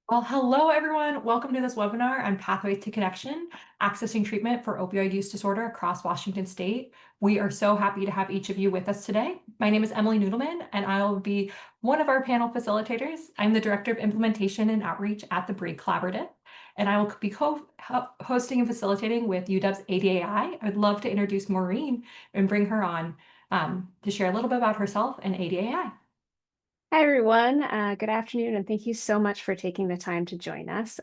Well, hello everyone. Welcome to this webinar on Pathways to Connection, Accessing Treatment for Opioid Use Disorder across Washington State. We are so happy to have each of you with us today. My name is Emily Noodleman, and I'll be one of our panel facilitators. I'm the Director of Implementation and Outreach at the Bree Collaborative, and I will be co-hosting and facilitating with UW's ADAI. I'd love to introduce Maureen and bring her on to share a little bit about herself and ADAI. Hi, everyone. Good afternoon, and thank you so much for taking the time to join us.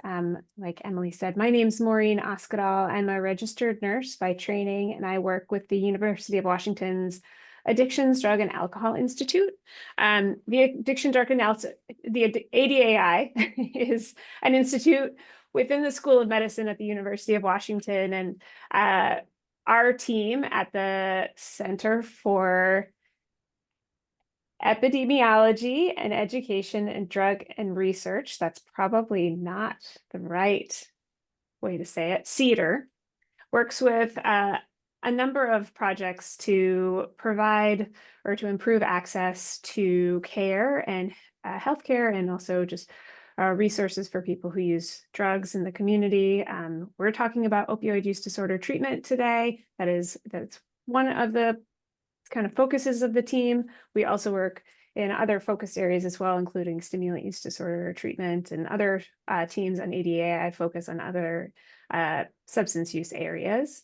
Like Emily said, my name's Maureen Oskadal. I'm a registered nurse by training, and I work with the University of Washington's Addictions, Drug, and Alcohol Institute. The ADAI is an institute within the School of Medicine at the University of Washington, and our team at the Center for Epidemiology and Education and Drug and Research, that's probably not the right way to say it, CEDAR, works with a number of projects to provide or to improve access to care and healthcare, and also just resources for people who use drugs in the community. We're talking about opioid use disorder treatment today. That's one of the kind of focuses of the team. We also work in other focus areas as well, including stimulant use disorder treatment, and other teams on ADAI focus on other substance use areas.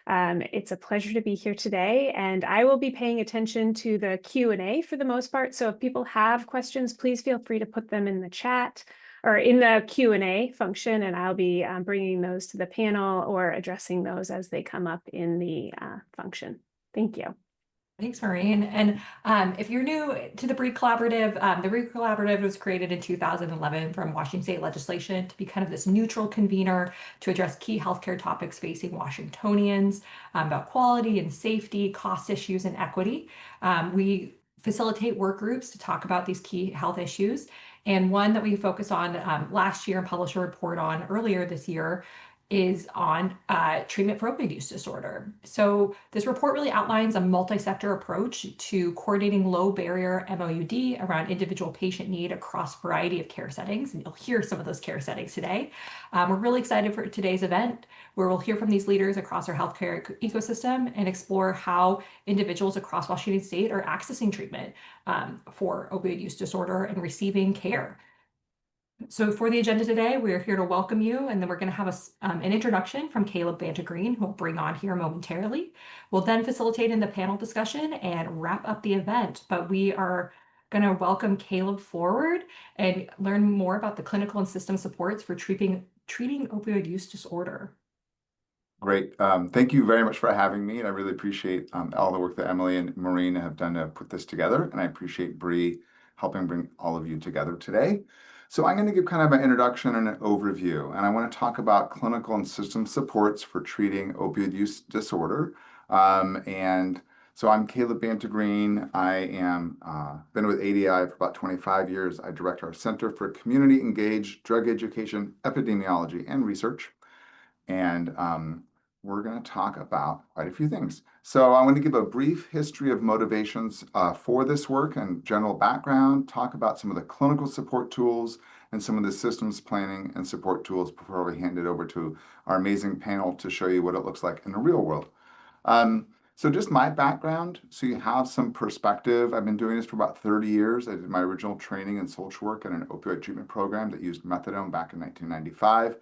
It's a pleasure to be here today, and I will be paying attention to the Q&A for the most part. So if people have questions, please feel free to put them in the chat or in the Q&A function, and I'll be bringing those to the panel or addressing those as they come up in the function. Thank you. Thanks, Maureen. And if you're new to the Bree Collaborative, the Bree Collaborative was created in 2011 from Washington State legislation to be kind of this neutral convener to address key healthcare topics facing Washingtonians about quality and safety, cost issues, and equity. We facilitate work groups to talk about these key health issues. And one that we focused on last year and published a report on earlier this year is on treatment for opioid use disorder. So this report really outlines a multi-sector approach to coordinating low barrier MOUD around individual patient need across a variety of care settings. And you'll hear some of those care settings today. We're really excited for today's event, where we'll hear from these leaders across our healthcare ecosystem and explore how individuals across Washington State are accessing treatment for opioid use disorder and receiving care. So for the agenda today, we're here to welcome you, and then we're going to have an introduction from Caleb Bantagreen, who we'll bring on here momentarily. We'll then facilitate in the panel discussion and wrap up the event, but we are going to welcome Caleb forward and learn more about the clinical and system supports for treating opioid use disorder. Great. Thank you very much for having me, and I really appreciate all the work that Emily and Maureen have done to put this together, and I appreciate Bree helping bring all of you together today. So I'm going to give kind of an introduction and an overview, and I want to talk about clinical and system supports for treating opioid use disorder. And so I'm Caleb Bantagreen. I am been with ADAI for about 25 years. I direct our Center for Community Engaged Drug Education, Epidemiology, and Research. And we're going to talk about quite a few things. So I want to give a brief history of motivations for this work and general background, talk about some of the clinical support tools and some of the systems planning and support tools before we hand it over to our amazing panel to show you what it looks like in the real world. So just my background, so you have some perspective. I've been doing this for about 30 years. I did my original training in social work in an opioid treatment program that used methadone back in 1995.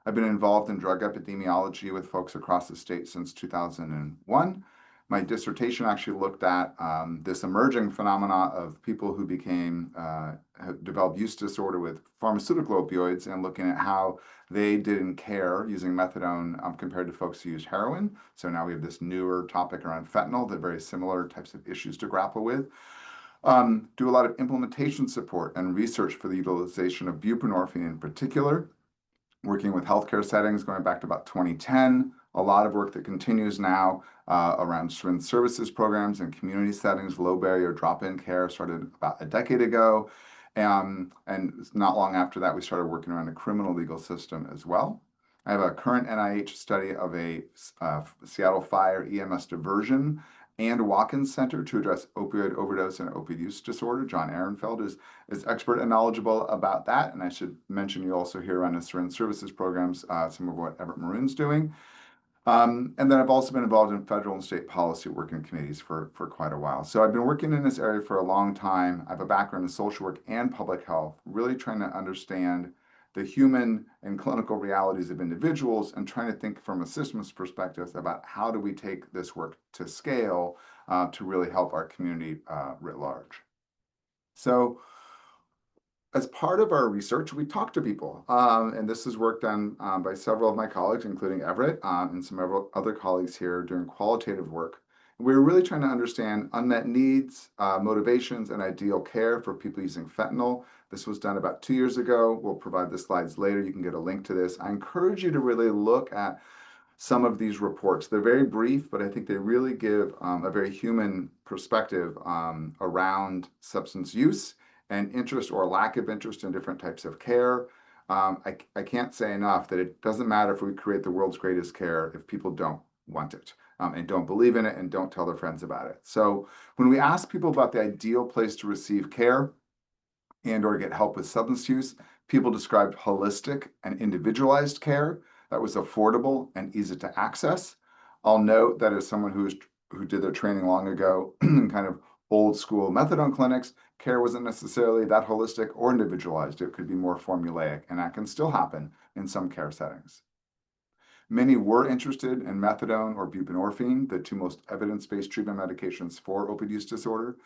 I've been involved in drug epidemiology with folks across the state since 2001. My dissertation actually looked at this emerging phenomena of people who developed use disorder with pharmaceutical opioids, and looking at how they didn't care using methadone compared to folks who use heroin. So now we have this newer topic around fentanyl, that very similar types of issues to grapple with. Do a lot of implementation support and research for the utilization of buprenorphine in particular, working with healthcare settings going back to about 2010, a lot of work that continues now around syringe services programs and community settings. Low barrier drop-in care started about a decade ago. And not long after that, we started working around the criminal legal system as well. I have a current NIH study of a Seattle Fire EMS diversion and Watkins Center to address opioid overdose and opioid use disorder. John Ehrenfeld is expert and knowledgeable about that. And I should mention you also hear around the syringe services programs, some of what Everett Maroon's doing. And then I've also been involved in federal and state policy working committees for quite a while. So I've been working in this area for a long time. I have a background in social work and public health, really trying to understand the human and clinical realities of individuals and trying to think from a systems perspective about how do we take this work to scale to really help our community writ large. So as part of our research, we talked to people, and this is work done by several of my colleagues, including Everett and some other colleagues here doing qualitative work. We were really trying to understand unmet needs, motivations, and ideal care for people using fentanyl. This was done about 2 years ago. We'll provide the slides later. You can get a link to this. I encourage you to really look at some of these reports. They're very brief, but I think they really give a very human perspective around substance use and interest or lack of interest in different types of care. I can't say enough that it doesn't matter if we create the world's greatest care if people don't want it and don't believe in it and don't tell their friends about it. So when we ask people about the ideal place to receive care and or get help with substance use, people described holistic and individualized care that was affordable and easy to access. I'll note that as someone who did their training long ago in kind of old school methadone clinics, care wasn't necessarily that holistic or individualized. It could be more formulaic, and that can still happen in some care settings. Many were interested in methadone or buprenorphine, the two most evidence-based treatment medications for opioid use disorder,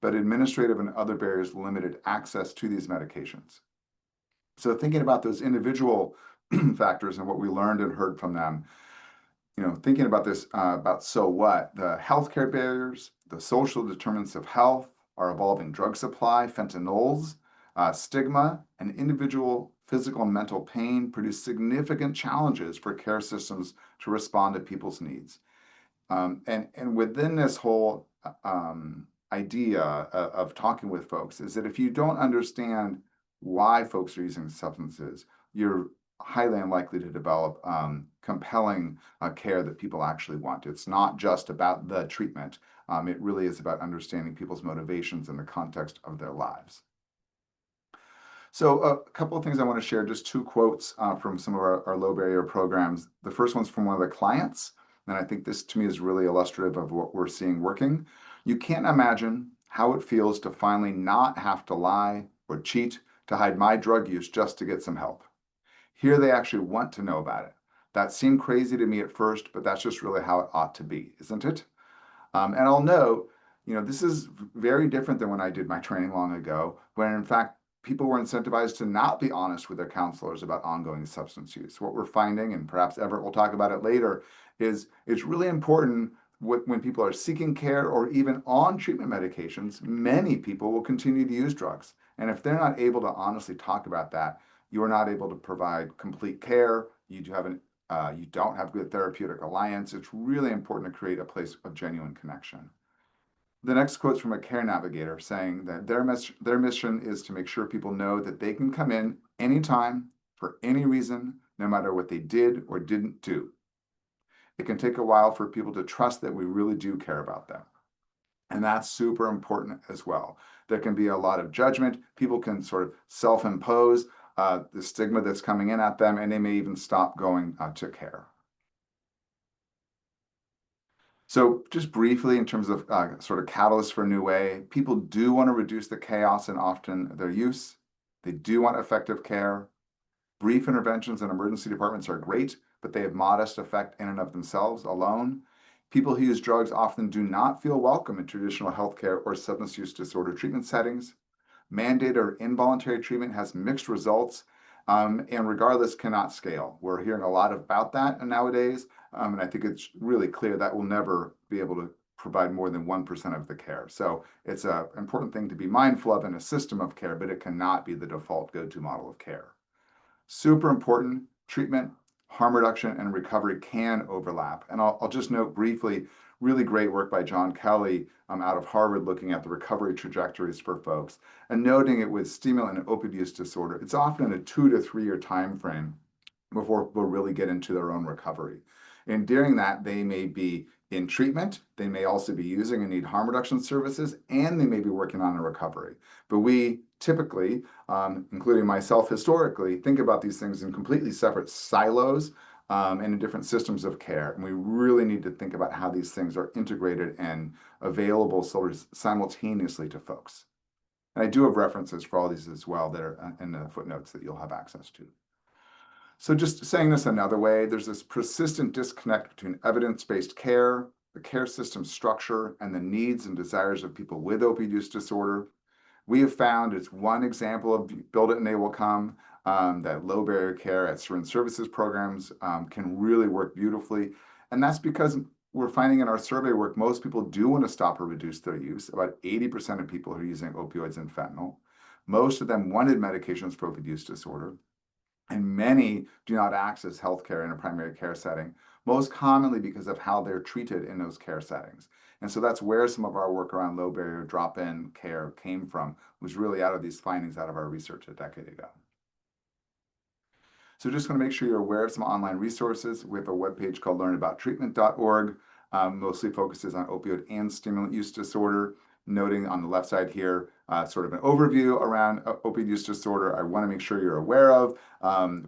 but administrative and other barriers limited access to these medications. So thinking about those individual factors and what we learned and heard from them, thinking about this, about so what, the healthcare barriers, the social determinants of health, our evolving drug supply, fentanyls, stigma, and individual physical and mental pain produce significant challenges for care systems to respond to people's needs. And within this whole idea of talking with folks is that if you don't understand why folks are using substances, you're highly unlikely to develop compelling care that people actually want. It's not just about the treatment. It really is about understanding people's motivations in the context of their lives. So a couple of things I want to share, just 2 quotes from some of our low barrier programs. The first one's from one of the clients, and I think this to me is really illustrative of what we're seeing working. You can't imagine how it feels to finally not have to lie or cheat to hide my drug use just to get some help. Here they actually want to know about it. That seemed crazy to me at first, but that's just really how it ought to be, isn't it? And I'll note, this is very different than when I did my training long ago, when in fact, people were incentivized to not be honest with their counselors about ongoing substance use. What we're finding, and perhaps Everett will talk about it later, is it's really important when people are seeking care or even on treatment medications, many people will continue to use drugs. And if they're not able to honestly talk about that, you are not able to provide complete care. You don't have good therapeutic alliance. It's really important to create a place of genuine connection. The next quote's from a care navigator saying that their mission is to make sure people know that they can come in anytime for any reason, no matter what they did or didn't do. It can take a while for people to trust that we really do care about them. And that's super important as well. There can be a lot of judgment. People can sort of self-impose the stigma that's coming in at them, and they may even stop going to care. So just briefly, in terms of sort of catalysts for a new way, people do want to reduce the chaos and often their use. They do want effective care. Brief interventions in emergency departments are great, but they have modest effect in and of themselves alone. People who use drugs often do not feel welcome in traditional healthcare or substance use disorder treatment settings. Mandated or involuntary treatment has mixed results and regardless cannot scale. We're hearing a lot about that nowadays, and I think it's really clear that we'll never be able to provide more than 1% of the care. So it's an important thing to be mindful of in a system of care, but it cannot be the default go-to model of care. Super important, treatment, harm reduction, and recovery can overlap. And I'll just note briefly, really great work by John Kelly out of Harvard looking at the recovery trajectories for folks and noting it with stimulant and opioid use disorder. It's often a 2 to 3 year time frame before people really get into their own recovery. And during that, they may be in treatment. They may also be using and need harm reduction services, and they may be working on a recovery. But we typically, including myself historically, think about these things in completely separate silos and in different systems of care. And we really need to think about how these things are integrated and available sort of simultaneously to folks. And I do have references for all these as well that are in the footnotes that you'll have access to. So just saying this another way, there's this persistent disconnect between evidence-based care, the care system structure, and the needs and desires of people with opioid use disorder. We have found it's one example of Build It and They Will Come, that low barrier care at syringe services programs can really work beautifully. And that's because we're finding in our survey work, most people do want to stop or reduce their use. About 80% of people who are using opioids and fentanyl. Most of them wanted medications for opioid use disorder. And many do not access healthcare in a primary care setting, most commonly because of how they're treated in those care settings. And so that's where some of our work around low barrier drop-in care came from, was really out of these findings out of our research a decade ago. So just want to make sure you're aware of some online resources. We have a webpage called learnabouttreatment.org, mostly focuses on opioid and stimulant use disorder. Noting on the left side here, sort of an overview around opioid use disorder. I want to make sure you're aware of,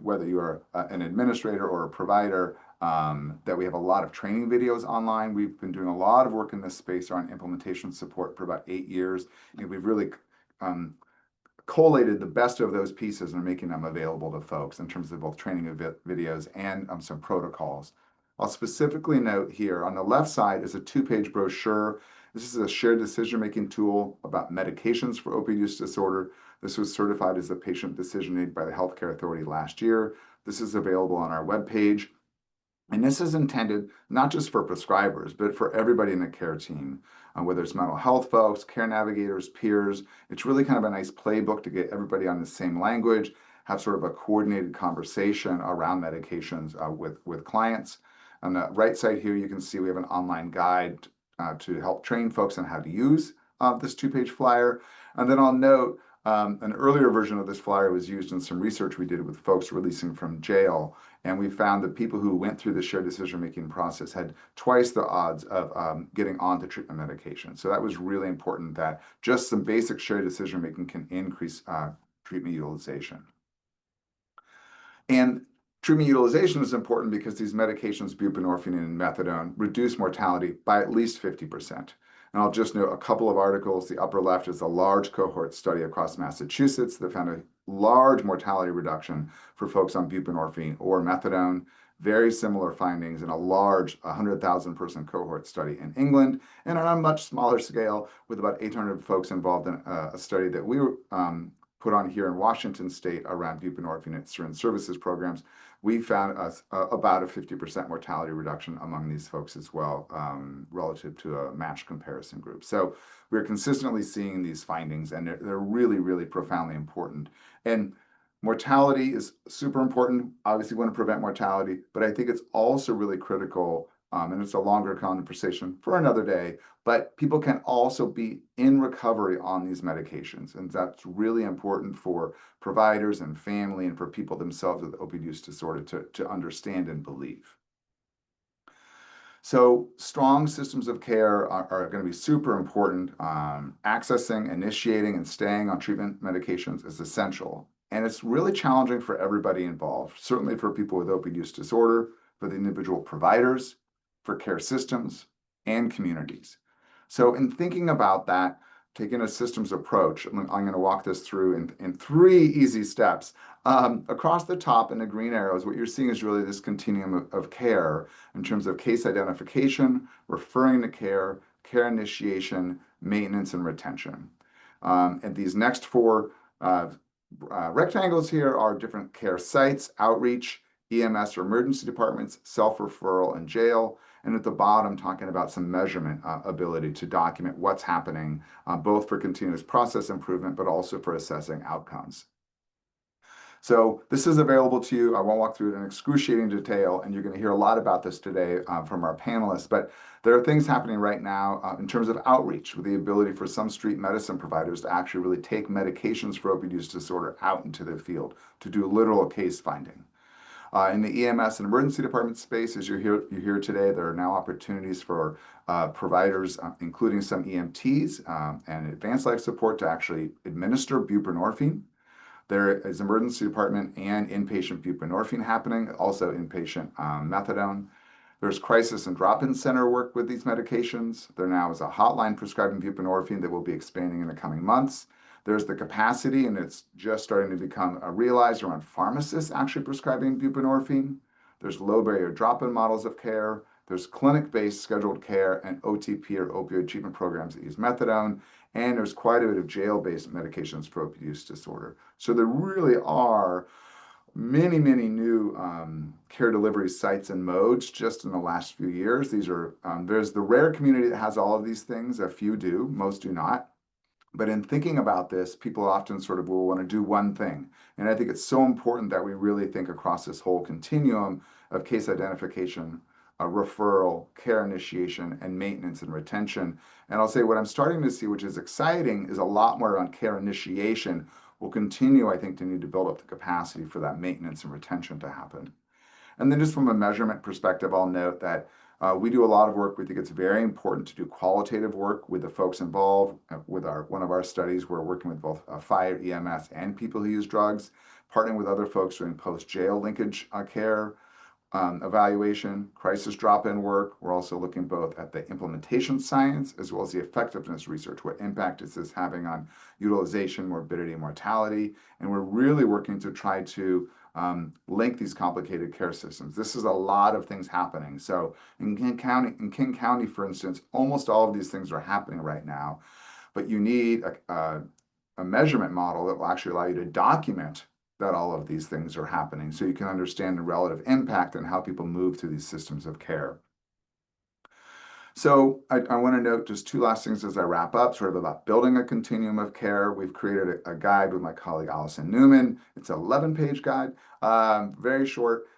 whether you're an administrator or a provider, that we have a lot of training videos online. We've been doing a lot of work in this space around implementation support for about 8 years. And we've really collated the best of those pieces and are making them available to folks in terms of both training videos and some protocols. I'll specifically note here on the left side is a 2-page brochure. This is a shared decision-making tool about medications for opioid use disorder. This was certified as a patient decision aid by the Healthcare Authority last year. This is available on our webpage. And this is intended not just for prescribers, but for everybody in the care team, whether it's mental health folks, care navigators, peers. It's really kind of a nice playbook to get everybody on the same language, have sort of a coordinated conversation around medications with clients. On the right side here, you can see we have an online guide to help train folks on how to use this 2-page flyer. And then I'll note an earlier version of this flyer was used in some research we did with folks releasing from jail. And we found that people who went through the shared decision-making process had twice the odds of getting onto treatment medication. So that was really important, that just some basic shared decision-making can increase treatment utilization. And treatment utilization is important because these medications, buprenorphine and methadone, reduce mortality by at least 50%. And I'll just note a couple of articles. The upper left is a large cohort study across Massachusetts that found a large mortality reduction for folks on buprenorphine or methadone. Very similar findings in a large 100,000 person cohort study in England, and on a much smaller scale with about 800 folks involved in a study that we put on here in Washington State around buprenorphine at syringe services programs. We found about a 50% mortality reduction among these folks as well, relative to a matched comparison group. So we're consistently seeing these findings, and they're really, really profoundly important. And mortality is super important. Obviously, we want to prevent mortality, but I think it's also really critical, and it's a longer conversation for another day, but people can also be in recovery on these medications. And that's really important for providers and family and for people themselves with opioid use disorder to understand and believe. So strong systems of care are going to be super important. Accessing, initiating, and staying on treatment medications is essential. And it's really challenging for everybody involved, certainly for people with opioid use disorder, for the individual providers, for care systems, and communities. So in thinking about that, taking a systems approach, I'm going to walk this through in 3 easy steps. Across the top in the green arrows, what you're seeing is really this continuum of care in terms of case identification, referring to care, care initiation, maintenance, and retention. And these next 4 rectangles here are different care sites, outreach, EMS or emergency departments, self-referral, and jail. And at the bottom, talking about some measurement ability to document what's happening, both for continuous process improvement, but also for assessing outcomes. So this is available to you. I won't walk through it in excruciating detail, and you're going to hear a lot about this today from our panelists, but there are things happening right now in terms of outreach, with the ability for some street medicine providers to actually really take medications for opioid use disorder out into the field to do literal case finding. In the EMS and emergency department space, as you're here today, there are now opportunities for providers, including some EMTs and advanced life support, to actually administer buprenorphine. There is emergency department and inpatient buprenorphine happening, also inpatient methadone. There's crisis and drop-in center work with these medications. There now is a hotline prescribing buprenorphine that will be expanding in the coming months. There's the capacity, and it's just starting to become realized around pharmacists actually prescribing buprenorphine. There's low barrier drop-in models of care. There's clinic-based scheduled care and OTP or opioid treatment programs that use methadone. And there's quite a bit of jail-based medications for opioid use disorder. So there really are many new care delivery sites and modes just in the last few years. These are there's the rare community that has all of these things. A few do, most do not. But in thinking about this, people often sort of will want to do one thing. And I think it's so important that we really think across this whole continuum of case identification, referral, care initiation, and maintenance and retention. And I'll say what I'm starting to see, which is exciting, is a lot more around care initiation. We'll continue, I think, to need to build up the capacity for that maintenance and retention to happen. And then just from a measurement perspective, I'll note that we do a lot of work. We think it's very important to do qualitative work with the folks involved. With one of our studies, we're working with both fire, EMS, and people who use drugs, partnering with other folks doing post-jail linkage care, evaluation, crisis drop-in work. We're also looking both at the implementation science as well as the effectiveness research. What impact is this having on utilization, morbidity, and mortality? And we're really working to try to link these complicated care systems. This is a lot of things happening. So in King County, for instance, almost all of these things are happening right now, but you need a measurement model that will actually allow you to document that all of these things are happening so you can understand the relative impact and how people move through these systems of care. So I want to note just two last things as I wrap up, sort of about building a continuum of care. We've created a guide with my colleague Allison Newman. It's an 11-page guide, very short,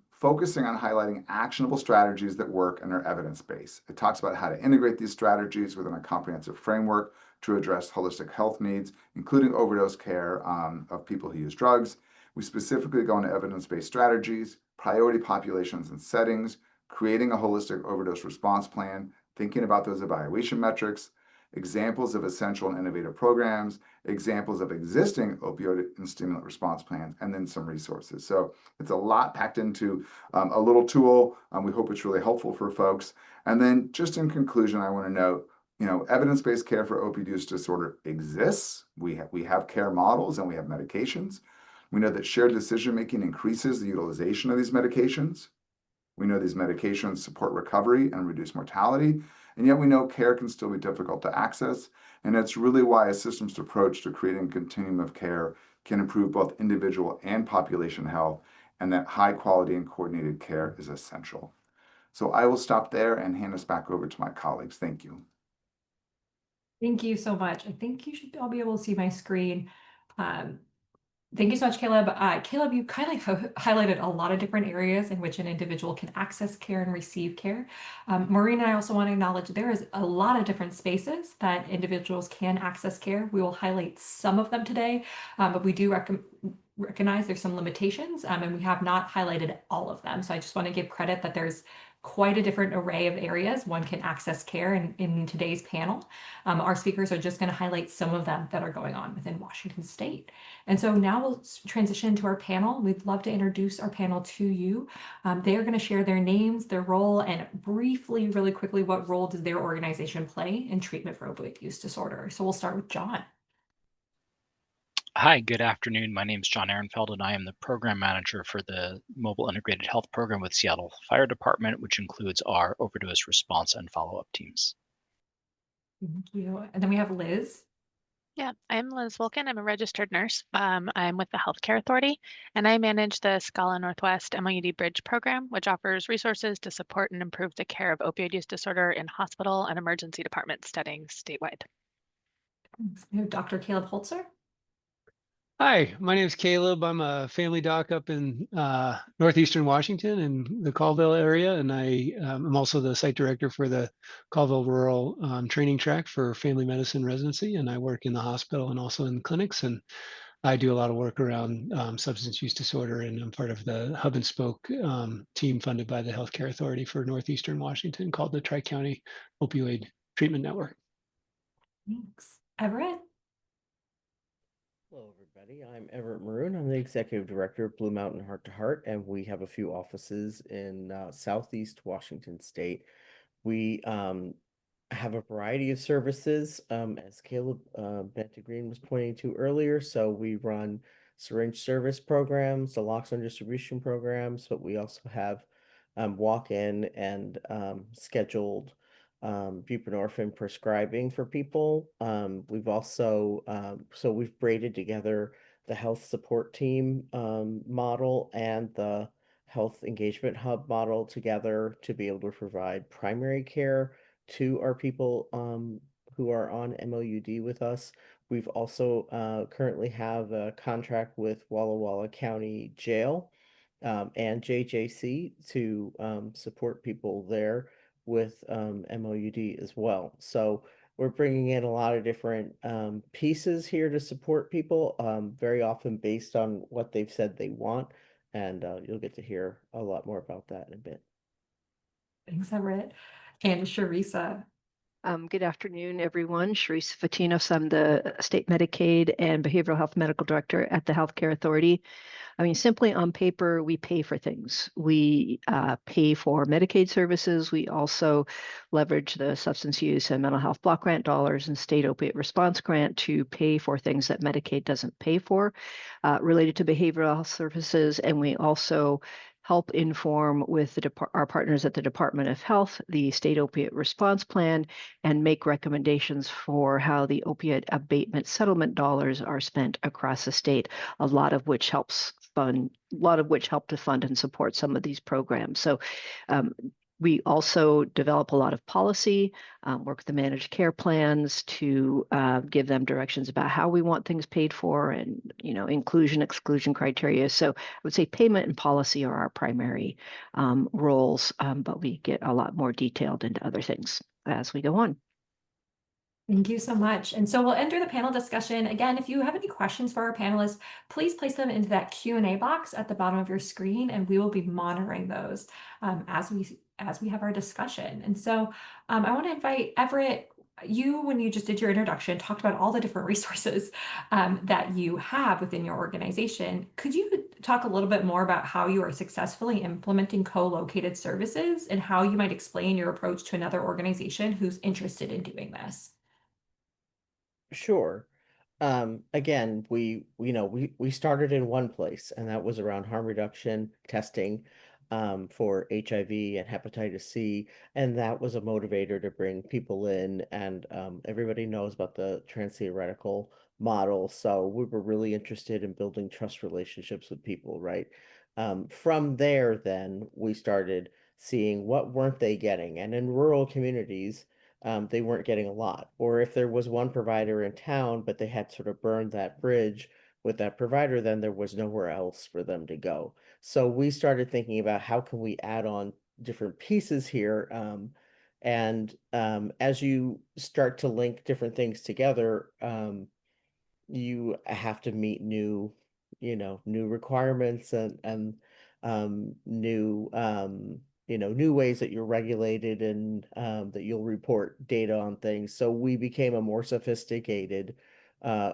focusing on highlighting actionable strategies that work and are evidence-based. It talks about how to integrate these strategies within a comprehensive framework to address holistic health needs, including overdose care of people who use drugs. We specifically go into evidence-based strategies, priority populations and settings, creating a holistic overdose response plan, thinking about those evaluation metrics, examples of essential and innovative programs, examples of existing opioid and stimulant response plans, and then some resources. So it's a lot packed into a little tool. We hope it's really helpful for folks. And then just in conclusion, I want to note, evidence-based care for opioid use disorder exists. We have care models and we have medications. We know that shared decision-making increases the utilization of these medications. We know these medications support recovery and reduce mortality, and yet we know care can still be difficult to access, and that's really why a systems approach to creating a continuum of care can improve both individual and population health, and that high quality and coordinated care is essential. So I will stop there and hand us back over to my colleagues. Thank you. Thank you so much. I think you should all be able to see my screen. Thank you so much, Caleb. Caleb, you kindly highlighted a lot of different areas in which an individual can access care and receive care. Maureen and I also want to acknowledge there is a lot of different spaces that individuals can access care. We will highlight some of them today, but we do recognize there's some limitations, and we have not highlighted all of them. So I just want to give credit that there's quite a different array of areas one can access care in today's panel. Our speakers are just going to highlight some of them that are going on within Washington State. And so now we'll transition to our panel. We'd love to introduce our panel to you. They are going to share their names, their role, and briefly, really quickly, what role does their organization play in treatment for opioid use disorder. So we'll start with John. Hi, good afternoon. My name is John Ehrenfeld, and I am the program manager for the Mobile Integrated Health Program with Seattle Fire Department, which includes our overdose response and follow-up teams. Thank you. And then we have Liz. Yeah, I'm Liz Volkin. I'm a registered nurse. I'm with the Healthcare Authority, and I manage the Scala Northwest MOUD Bridge program, which offers resources to support and improve the care of opioid use disorder in hospital and emergency department settings statewide. Thanks. We have Dr. Caleb Holzer. Hi, my name is Caleb. I'm a family doc up in northeastern Washington in the Colville area, and I am also the site director for the Colville Rural Training Track for family medicine residency, and I work in the hospital and also in clinics. And I do a lot of work around substance use disorder, and I'm part of the hub and spoke team funded by the Healthcare Authority for Northeastern Washington called the Tri-County Opioid Treatment Network. Thanks. Everett? Hello, everybody. I'm Everett Maroon. I'm the Executive Director of Blue Mountain Heart to Heart, and we have a few offices in Southeast Washington State. We have a variety of services, as Caleb Benta-Green was pointing to earlier. So we run syringe service programs, naloxone distribution programs, but we also have walk-in and scheduled buprenorphine prescribing for people. We've also, so we've braided together the health support team model and the health engagement hub model together to be able to provide primary care to our people who are on MOUD with us. We've also currently have a contract with Walla Walla County Jail and JJC to support people there with MOUD as well. So we're bringing in a lot of different pieces here to support people, very often based on what they've said they want. And you'll get to hear a lot more about that in a bit. Thanks, Everett. And Sharisa. Good afternoon, everyone. Charisse Fatinos. I'm the State Medicaid and Behavioral Health Medical Director at the Healthcare Authority. I mean, simply on paper, we pay for things. We pay for Medicaid services. We also leverage the substance use and mental health block grant dollars and state opiate response grant to pay for things that Medicaid doesn't pay for related to behavioral health services. And we also help inform with our partners at the Department of Health, the State Opiate Response Plan, and make recommendations for how the opioid abatement settlement dollars are spent across the state, a lot of which help to fund and support some of these programs. So we also develop a lot of policy, work with the managed care plans to give them directions about how we want things paid for and, inclusion, exclusion criteria. So I would say payment and policy are our primary roles, but we get a lot more detailed into other things as we go on. Thank you so much. And so we'll enter the panel discussion. Again, if you have any questions for our panelists, please place them into that Q&A box at the bottom of your screen, and we will be monitoring those as we have our discussion. And so I want to invite Everett. When you just did your introduction, talked about all the different resources that you have within your organization. Could you talk a little bit more about how you are successfully implementing co-located services and how you might explain your approach to another organization who's interested in doing this? Sure. Again, we started in one place, and that was around harm reduction testing for HIV and hepatitis C, and that was a motivator to bring people in. And everybody knows about the trans-theoretical model, so we were really interested in building trust relationships with people, right? From there, then we started seeing what weren't they getting, and in rural communities, they weren't getting a lot. Or if there was one provider in town, but they had sort of burned that bridge with that provider, then there was nowhere else for them to go. So we started thinking about how can we add on different pieces here. As you start to link different things together, you have to meet new requirements and new ways that you're regulated and that you'll report data on things. So we became a more sophisticated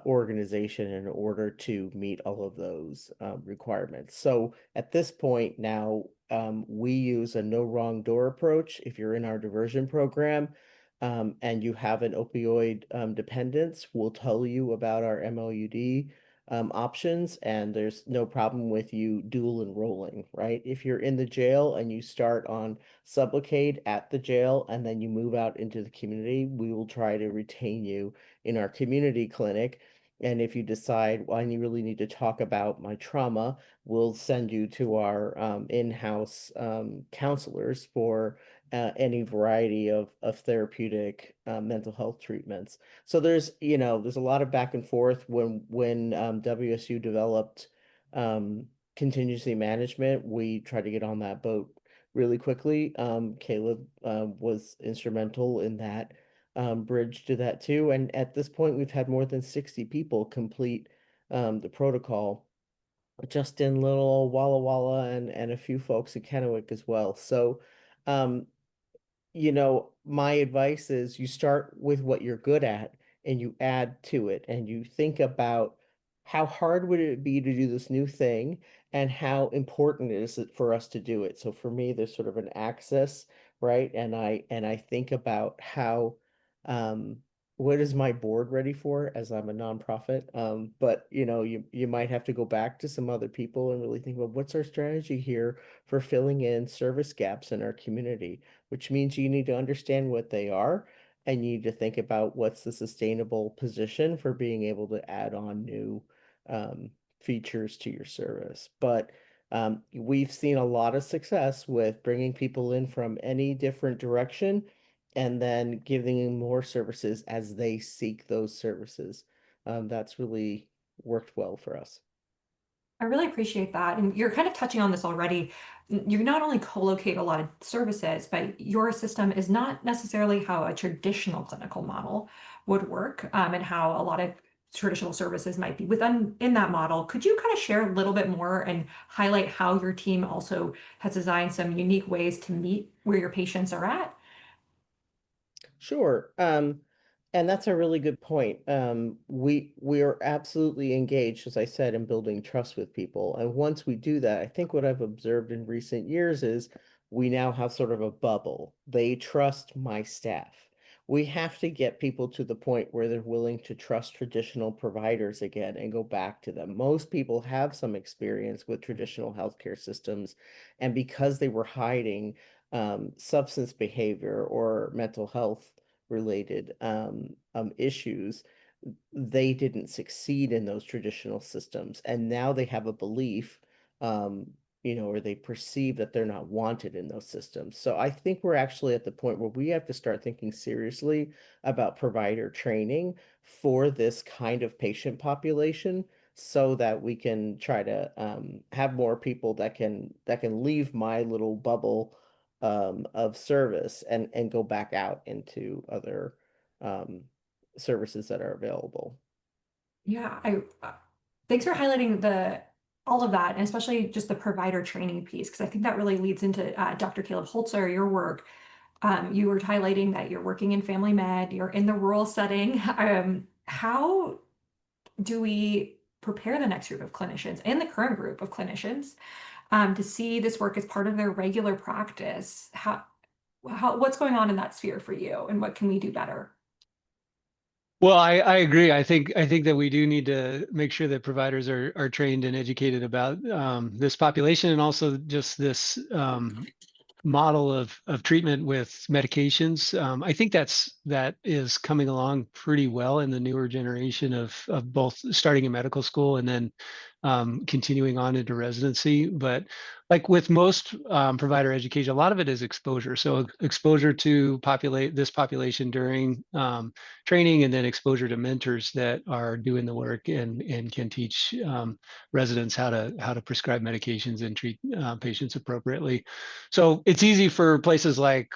organization in order to meet all of those requirements. So at this point now, we use a no wrong door approach. If you're in our diversion program and you have an opioid dependence, we'll tell you about our MOUD options, and there's no problem with you dual enrolling, right? If you're in the jail and you start on Sublocade at the jail and then you move out into the community, we will try to retain you in our community clinic. And if you decide, well, I really need to talk about my trauma, we'll send you to our in-house counselors for any variety of therapeutic mental health treatments. So there's a lot of back and forth. When WSU developed contingency management, we tried to get on that boat really quickly. Caleb was instrumental in that bridge to that too. And at this point, we've had more than 60 people complete the protocol. Justin Little, Walla Walla, and a few folks in Kennewick as well. So, um, my advice is you start with what you're good at and you add to it and you think about how hard would it be to do this new thing and how important is it for us to do it. So for me, there's sort of an axis, right? And I think about how um what is my board ready for as I'm a nonprofit. But you might have to go back to some other people and really think about what's our strategy here for filling in service gaps in our community, which means you need to understand what they are and you need to think about what's the sustainable position for being able to add on new um, features to your service. But we've seen a lot of success with bringing people in from any different direction and then giving them more services as they seek those services. That's really worked well for us. I really appreciate that. And you're kind of touching on this already. You not only co-locate a lot of services, but your system is not necessarily how a traditional clinical model would work, and how a lot of traditional services might be within in that model. Could you kind of share a little bit more and highlight how your team also has designed some unique ways to meet where your patients are at? Sure. And that's a really good point. We are absolutely engaged, as I said, in building trust with people. And once we do that, I think what I've observed in recent years is we now have sort of a bubble. They trust my staff. We have to get people to the point where they're willing to trust traditional providers again and go back to them. Most people have some experience with traditional healthcare systems, and because they were hiding substance behavior or mental health related issues, they didn't succeed in those traditional systems. And now they have a belief, or they perceive that they're not wanted in those systems. So I think we're actually at the point where we have to start thinking seriously about provider training for this kind of patient population so that we can try to have more people that can leave my little bubble of service and go back out into other um, services that are available. Yeah, thanks for highlighting the all of that, and especially just the provider training piece, because I think that really leads into Dr. Caleb Holzer, your work. You were highlighting that you're working in family med, you're in the rural setting. How do we prepare the next group of clinicians and the current group of clinicians to see this work as part of their regular practice? What's going on in that sphere for you, and what can we do better? Well, I agree. I think that we do need to make sure that providers are trained and educated about this population and also just this model of treatment with medications. I think that is coming along pretty well in the newer generation of both starting in medical school and then continuing on into residency. But like with most provider education, a lot of it is exposure. So exposure to this population during training, and then exposure to mentors that are doing the work and can teach residents how to prescribe medications and treat patients appropriately. So it's easy for places like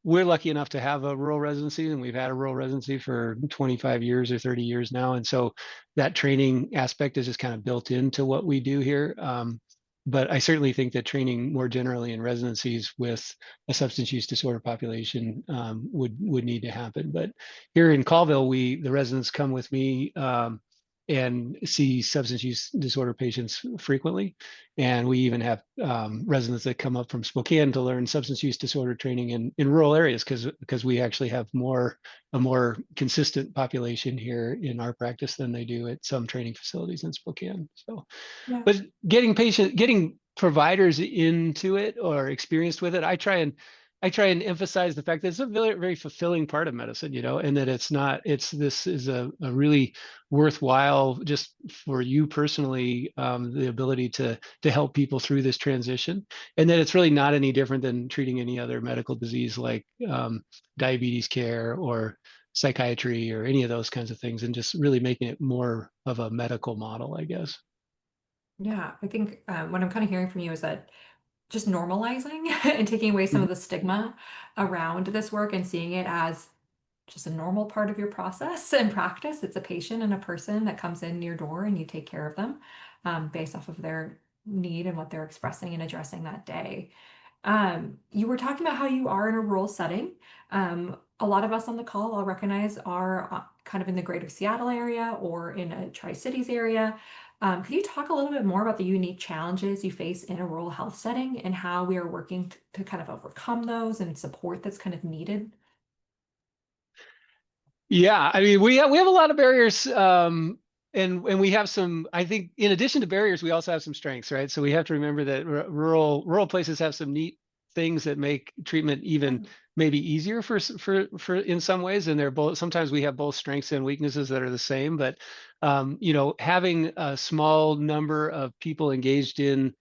we're lucky enough to have a rural residency, and we've had a rural residency for 25 years or 30 years now. And so that training aspect is just kind of built into what we do here. But I certainly think that training more generally in residencies with a substance use disorder population would need to happen. But here in Colville, the residents come with me and see substance use disorder patients frequently. And we even have residents that come up from Spokane to learn substance use disorder training in rural areas because we actually have a more consistent population here in our practice than they do at some training facilities in Spokane. So, Yeah. but getting providers into it or experienced with it, I try and emphasize the fact that it's a very, very fulfilling part of medicine, and that this is a really worthwhile, just for you personally, the ability to help people through this transition, and that it's really not any different than treating any other medical disease like diabetes care or psychiatry or any of those kinds of things, and just really making it more of a medical model, I guess. Yeah, I think what I'm kind of hearing from you is that just normalizing and taking away some of the stigma around this work and seeing it as just a normal part of your process and practice. It's a patient and a person that comes in your door and you take care of them based off of their need and what they're expressing and addressing that day. You were talking about how you are in a rural setting. A lot of us on the call I'll recognize are kind of in the greater Seattle area or in a Tri-Cities area. Could you talk a little bit more about the unique challenges you face in a rural health setting and how we are working to kind of overcome those and support that's kind of needed? Yeah, I mean, we have a lot of barriers, and we have some. I think in addition to barriers, we also have some strengths, right? So we have to remember that rural places have some neat things that make treatment even maybe easier for in some ways, and they're both. Sometimes we have both strengths and weaknesses that are the same, but you know, having a small number of people engaged in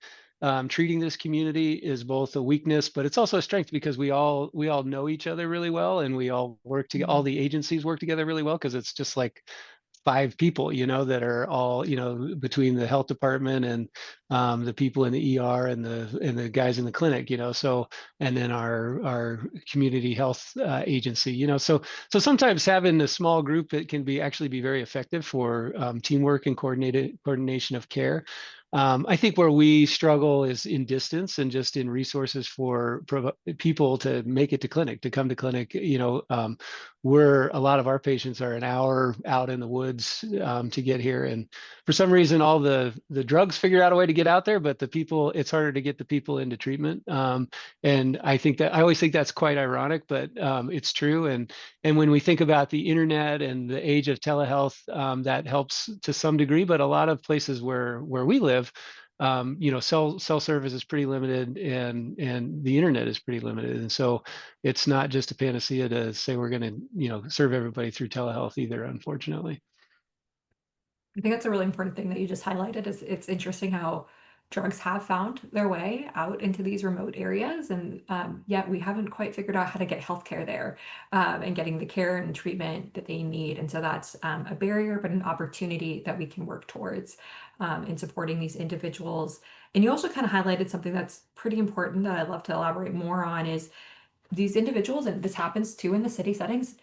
treating this community is both a weakness, but it's also a strength because we all know each other really well, and we all work together. All the agencies work together really well because it's just like 5 people, you know, that are all, you know, between the health department and the people in the ER and the guys in the clinic, you know. So, and then our community health agency, you know. So sometimes having a small group that can actually be very effective for teamwork and coordination of care. I think where we struggle is in distance and just in resources for people to make it to clinic, to come to clinic. You know, a lot of our patients are an hour out in the woods to get here, and for some reason, all the drugs figure out a way to get out there, but the people, it's harder to get the people into treatment. And I always think that's quite ironic, but it's true. And when we think about the internet and the age of telehealth, that helps to some degree, but a lot of places where we live, you know, cell service is pretty limited, and the internet is pretty limited, and so it's not just a panacea to say we're going to, you know, serve everybody through telehealth either, unfortunately. I think that's a really important thing that you just highlighted. Is it's interesting how drugs have found their way out into these remote areas, and yet we haven't quite figured out how to get healthcare there and getting the care and treatment that they need. And so that's a barrier, but an opportunity that we can work towards in supporting these individuals. And you also kind of highlighted something that's pretty important that I'd love to elaborate more on is these individuals, and this happens too in the city settings,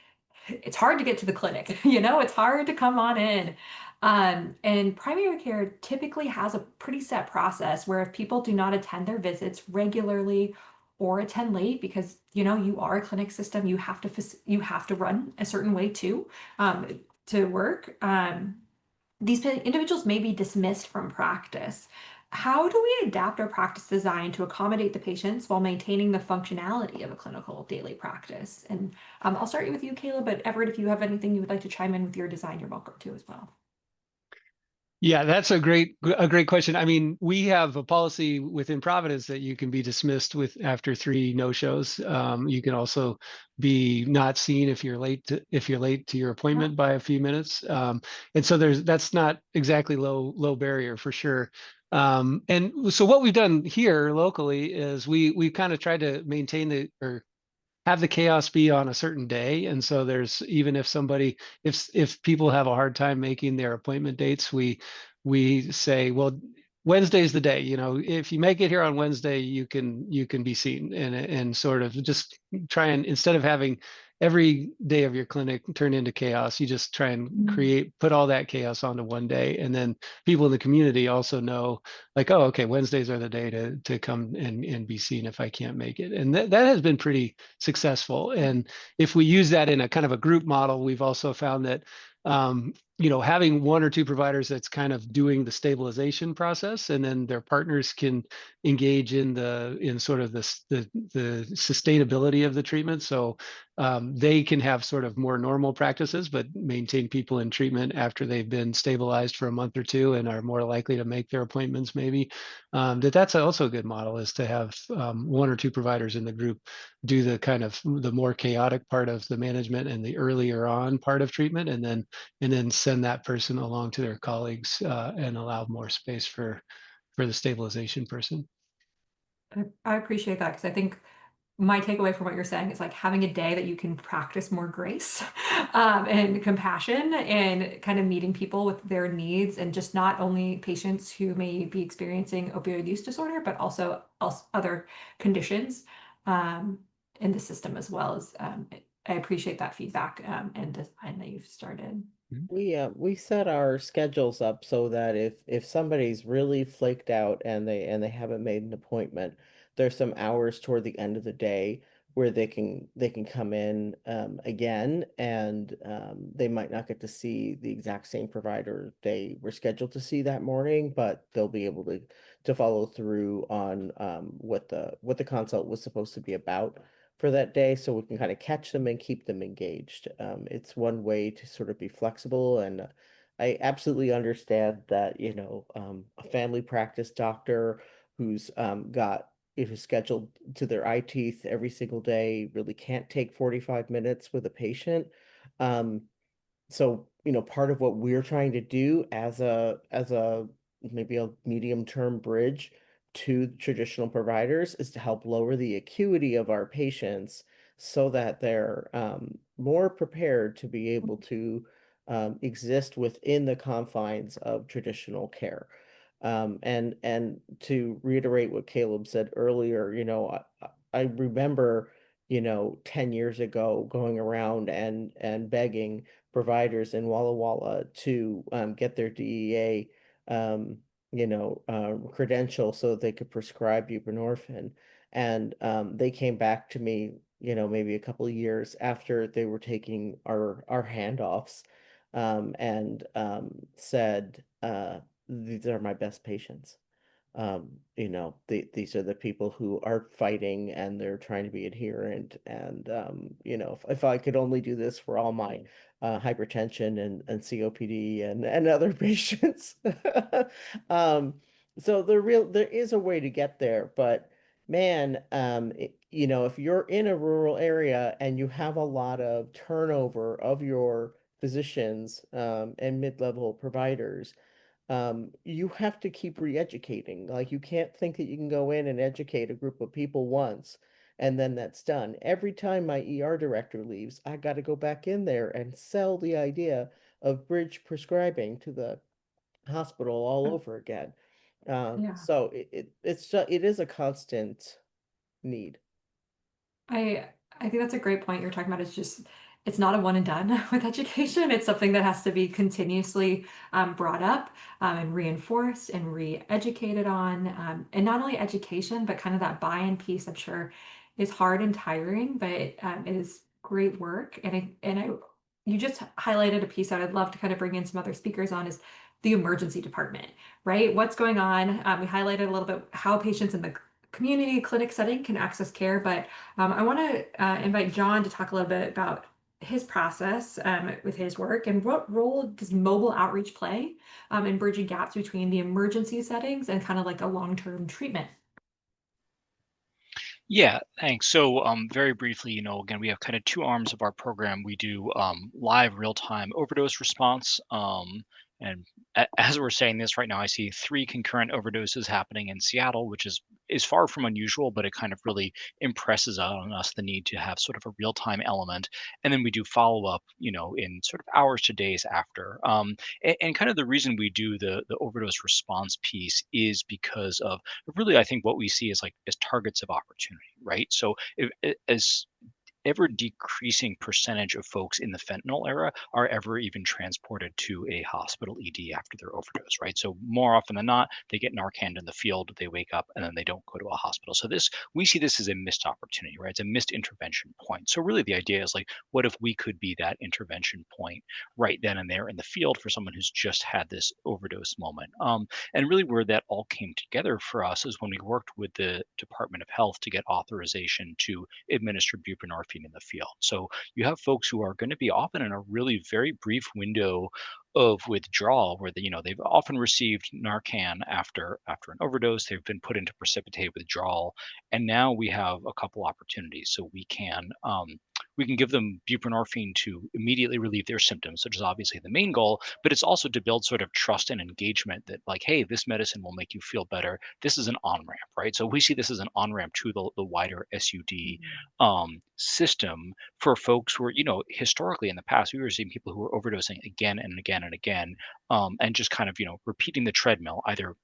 it's hard to get to the clinic, you know, it's hard to come on in. And primary care typically has a pretty set process where if people do not attend their visits regularly or attend late because, you know, you are a clinic system, you have to run a certain way too to work. These individuals may be dismissed from practice. How do we adapt our practice design to accommodate the patients while maintaining the functionality of a clinical daily practice? And I'll start with you, Kayla, but Everett, if you have anything you would like to chime in with your design, you're welcome to as well. Yeah, that's a great question. I mean, we have a policy within Providence that you can be dismissed after 3 no-shows. You can also be not seen if you're late to your appointment by a few minutes. And so that's not exactly low barrier for sure. And so what we've done here locally is we kind of tried to maintain or have the chaos be on a certain day. And so there's, even if people have a hard time making their appointment dates, we say, well, Wednesday's the day, you know, if you make it here on Wednesday, you can be seen, and sort of just try and, instead of having every day of your clinic turn into chaos, you just try and put all that chaos onto one day. And then people in the community also know, like, oh, okay, Wednesdays are the day to come and be seen if I can't make it. And that has been pretty successful. And if we use that in a kind of a group model, we've also found that you know, having 1 or 2 providers that's kind of doing the stabilization process, and then their partners can engage in sort of the sustainability of the treatment. So they can have sort of more normal practices, but maintain people in treatment after they've been stabilized for a month or 2 and are more likely to make their appointments maybe. That's also a good model, is to have 1 or 2 providers in the group do the kind of the more chaotic part of the management and the earlier on part of treatment, and then send that person along to their colleagues and allow more space for the stabilization person. I appreciate that, because I think my takeaway from what you're saying is like having a day that you can practice more grace and compassion and kind of meeting people with their needs, and just not only patients who may be experiencing opioid use disorder, but also other conditions in the system as well, as I appreciate that feedback and design that you've started. We set our schedules up so that if somebody's really flaked out and they haven't made an appointment, there's some hours toward the end of the day where they can come in again, and they might not get to see the exact same provider they were scheduled to see that morning, but they'll be able to follow through on what the consult was supposed to be about for that day, so we can kind of catch them and keep them engaged. It's one way to sort of be flexible, and I absolutely understand that, a family practice doctor who's got who's scheduled to their eye teeth every single day really can't take 45 minutes with a patient. Um, so, part of what we're trying to do as a maybe a medium term bridge to traditional providers is to help lower the acuity of our patients so that they're more prepared to be able to exist within the confines of traditional care. And to reiterate what Caleb said earlier, I remember, 10 years ago going around and begging providers in Walla Walla to get their DEA, credential so that they could prescribe buprenorphine. And they came back to me, maybe a couple of years after they were taking our handoffs, and said, these are my best patients. These are the people who are fighting and they're trying to be adherent. And, if I could only do this for all my hypertension and COPD and other patients. So there is a way to get there, but man, if you're in a rural area and you have a lot of turnover of your physicians and mid-level providers, you have to keep re-educating. Like, you can't think that you can go in and educate a group of people once and then that's done. Every time my ER director leaves, I got to go back in there and sell the idea of bridge prescribing to the hospital all over again. Yeah. So it is a constant need. I I think that's a great point you're talking about. It's not a one and done with education. It's something that has to be continuously brought up and reinforced and re-educated on. And not only education, but kind of that buy-in piece, I'm sure is hard and tiring, but it is great work. You just highlighted a piece that I'd love to kind of bring in some other speakers on is the emergency department, right? What's going on? We highlighted a little bit how patients in the community clinic setting can access care, but I want to invite John to talk a little bit about his process with his work and what role does mobile outreach play in bridging gaps between the emergency settings and kind of like a long-term treatment. Yeah, thanks. So, very briefly, again, we have kind of two arms of our program. We do live real-time overdose response. And as we're saying this right now, I see 3 concurrent overdoses happening in Seattle, which is far from unusual, but it kind of really impresses on us the need to have sort of a real-time element. And then we do follow-up, in sort of hours to days after. And kind of the reason we do the overdose response piece is because of really, I think what we see is like as targets of opportunity, right? So as ever decreasing percentage of folks in the fentanyl era are ever even transported to a hospital ED after their overdose, right? So more often than not, they get Narcan in the field, they wake up, and then they don't go to a hospital. So we see this as a missed opportunity, right? It's a missed intervention point. So really the idea is like, what if we could be that intervention point right then and there in the field for someone who's just had this overdose moment? And really where that all came together for us is when we worked with the Department of Health to get authorization to administer buprenorphine in the field. So you have folks who are going to be often in a really very brief window of withdrawal where they've often received Narcan after an overdose. They've been put into precipitated withdrawal, and now we have a couple opportunities. So we can give them buprenorphine to immediately relieve their symptoms, which is obviously the main goal, but it's also to build sort of trust and engagement that like, hey, this medicine will make you feel better. This is an on-ramp, right? So we see this as an on-ramp to the wider SUD system for folks who are, historically in the past, we were seeing people who were overdosing again and again and again, and just kind of, repeating the treadmill, either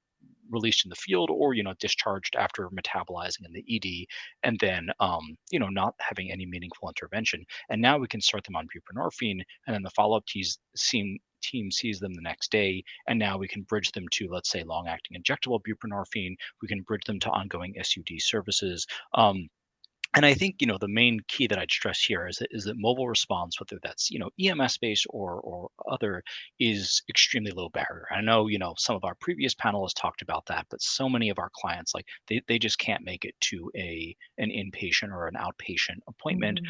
released in the field or, discharged after metabolizing in the ED, and then, not having any meaningful intervention. And now we can start them on buprenorphine, and then the follow-up team sees them the next day, and now we can bridge them to, let's say, long-acting injectable buprenorphine. We can bridge them to ongoing SUD services. And I think, the main key that I'd stress here is that mobile response, whether that's, EMS based or other, is extremely low barrier. I know, some of our previous panelists talked about that, but so many of our clients, like they just can't make it to an inpatient or an outpatient appointment.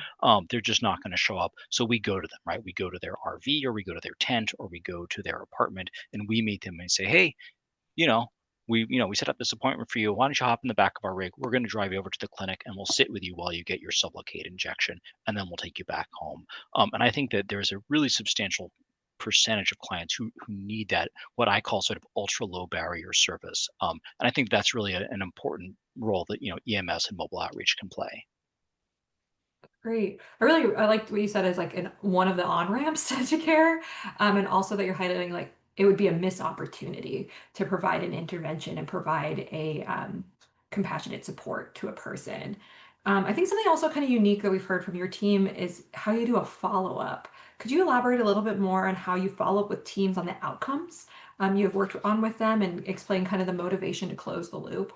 They're just not going to show up. So we go to them, right? We go to their RV, or we go to their tent, or we go to their apartment, and we meet them and say, hey, you know, we set up this appointment for you. Why don't you hop in the back of our rig? We're going to drive you over to the clinic, and we'll sit with you while you get your Sublocade injection, and then we'll take you back home. And I think that there's a really substantial percentage of clients who need that, what I call sort of ultra low barrier service. And I think that's really an important role that, EMS and mobile outreach can play. Great. I liked what you said is like one of the on-ramps to care. And also that you're highlighting like it would be a missed opportunity to provide an intervention and provide a compassionate support to a person. I think something also kind of unique that we've heard from your team is how you do a follow-up. Could you elaborate a little bit more on how you follow up with teams on the outcomes you have worked on with them, and explain kind of the motivation to close the loop?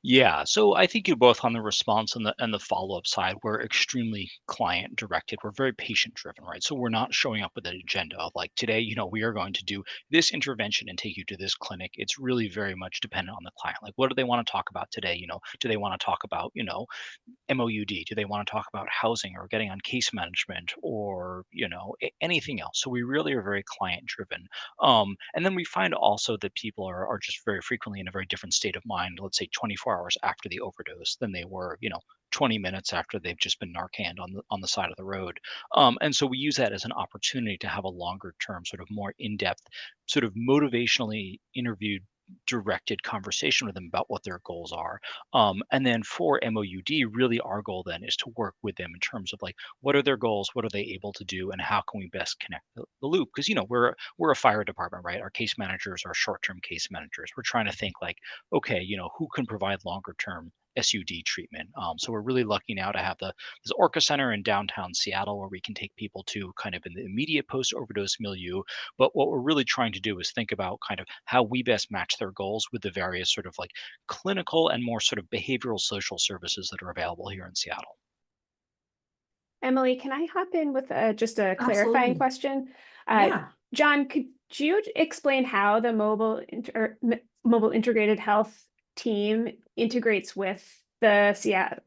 Yeah, so I think you both on the response and the follow-up side, we're extremely client directed. We're very patient driven, right? So we're not showing up with an agenda of like today, we are going to do this intervention and take you to this clinic. It's really very much dependent on the client. Like, what do they want to talk about today? Do they want to talk about, MOUD? Do they want to talk about housing or getting on case management or, anything else? So we really are very client driven. And then we find also that people are just very frequently in a very different state of mind, let's say 24 hours after the overdose than they were, 20 minutes after they've just been Narcaned on the side of the road. And so we use that as an opportunity to have a longer term, sort of more in-depth, sort of motivationally interviewed directed conversation with them about what their goals are. And then for MOUD, really our goal then is to work with them in terms of like, what are their goals? What are they able to do? And how can we best connect the loop? Because, we're a fire department, right? Our case managers are short-term case managers. We're trying to think like, okay, who can provide longer term SUD treatment. So we're really lucky now to have this Orca Center in downtown Seattle where we can take people to kind of in the immediate post-overdose milieu. But what we're really trying to do is think about kind of how we best match their goals with the various sort of like clinical and more sort of behavioral social services that are available here in Seattle. Emily, can I hop in with just a clarifying Absolutely. question? Yeah. John, could you explain how the mobile integrated health team integrates with the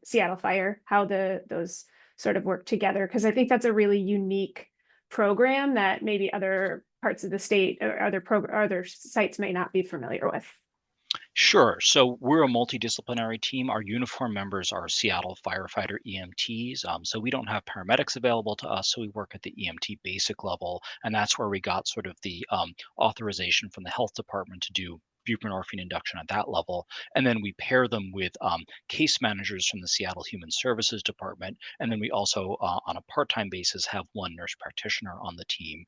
Seattle Fire, how those sort of work together? Because I think that's a really unique program that maybe other parts of the state or other sites may not be familiar with. Sure. So we're a multidisciplinary team. Our uniform members are Seattle firefighter EMTs. So we don't have paramedics available to us. So we work at the EMT basic level. And that's where we got sort of the authorization from the health department to do buprenorphine induction at that level. And then we pair them with case managers from the Seattle Human Services Department. And then we also, on a part-time basis, have one nurse practitioner on the team.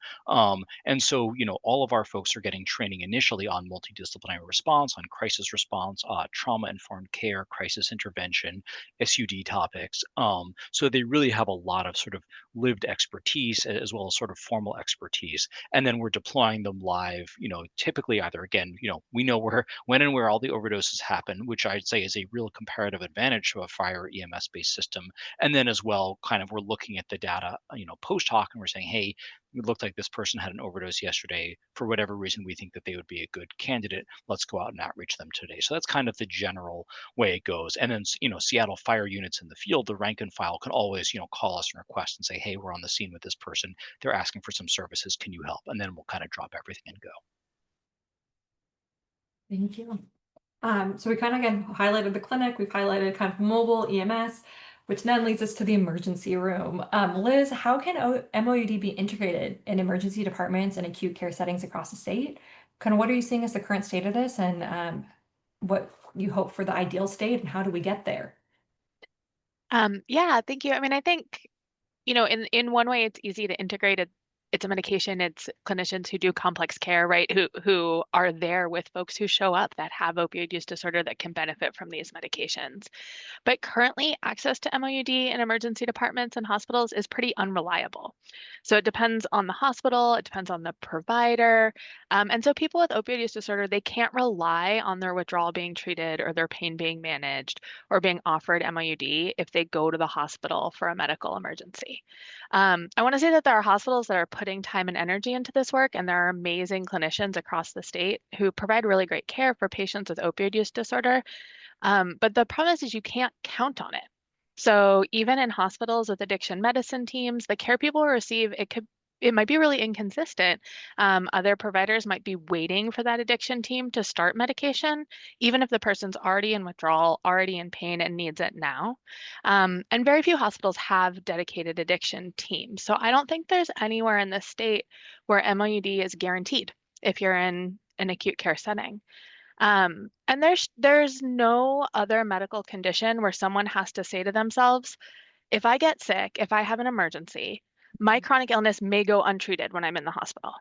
And so, all of our folks are getting training initially on multidisciplinary response, on crisis response, trauma-informed care, crisis intervention, SUD topics. So they really have a lot of sort of lived expertise as well as sort of formal expertise. And then we're deploying them live, typically either again, we know when and where all the overdoses happen, which I'd say is a real comparative advantage to a fire EMS based system. And then as well, kind of we're looking at the data, post hoc, and we're saying, hey, it looked like this person had an overdose yesterday. For whatever reason, we think that they would be a good candidate. Let's go out and outreach them today. So that's kind of the general way it goes. And then, Seattle fire units in the field, the rank and file can always, call us and request and say, hey, we're on the scene with this person. They're asking for some services. Can you help? And then we'll kind of drop everything and go. Thank you. So we kind of again highlighted the clinic, we've highlighted kind of mobile EMS, which then leads us to the emergency room. Liz, how can MOUD be integrated in emergency departments and acute care settings across the state? Kind of what are you seeing as the current state of this, and what you hope for the ideal state, and how do we get there? Yeah, thank you. I mean, I think, in one way it's easy to integrate it. it's a medication, it's clinicians who do complex care, right? Who are there with folks who show up that have opioid use disorder that can benefit from these medications. But currently, access to MOUD in emergency departments and hospitals is pretty unreliable. So it depends on the hospital, it depends on the provider. And so people with opioid use disorder, they can't rely on their withdrawal being treated or their pain being managed or being offered MOUD if they go to the hospital for a medical emergency. I want to say that there are hospitals that are putting time and energy into this work, and there are amazing clinicians across the state who provide really great care for patients with opioid use disorder. But the problem is you can't count on it. So even in hospitals with addiction medicine teams, the care people receive, it might be really inconsistent. Other providers might be waiting for that addiction team to start medication, even if the person's already in withdrawal, already in pain, and needs it now. And very few hospitals have dedicated addiction teams. So I don't think there's anywhere in the state where MOUD is guaranteed if you're in an acute care setting. And there's no other medical condition where someone has to say to themselves, if I get sick, if I have an emergency, my chronic illness may go untreated when I'm in the hospital.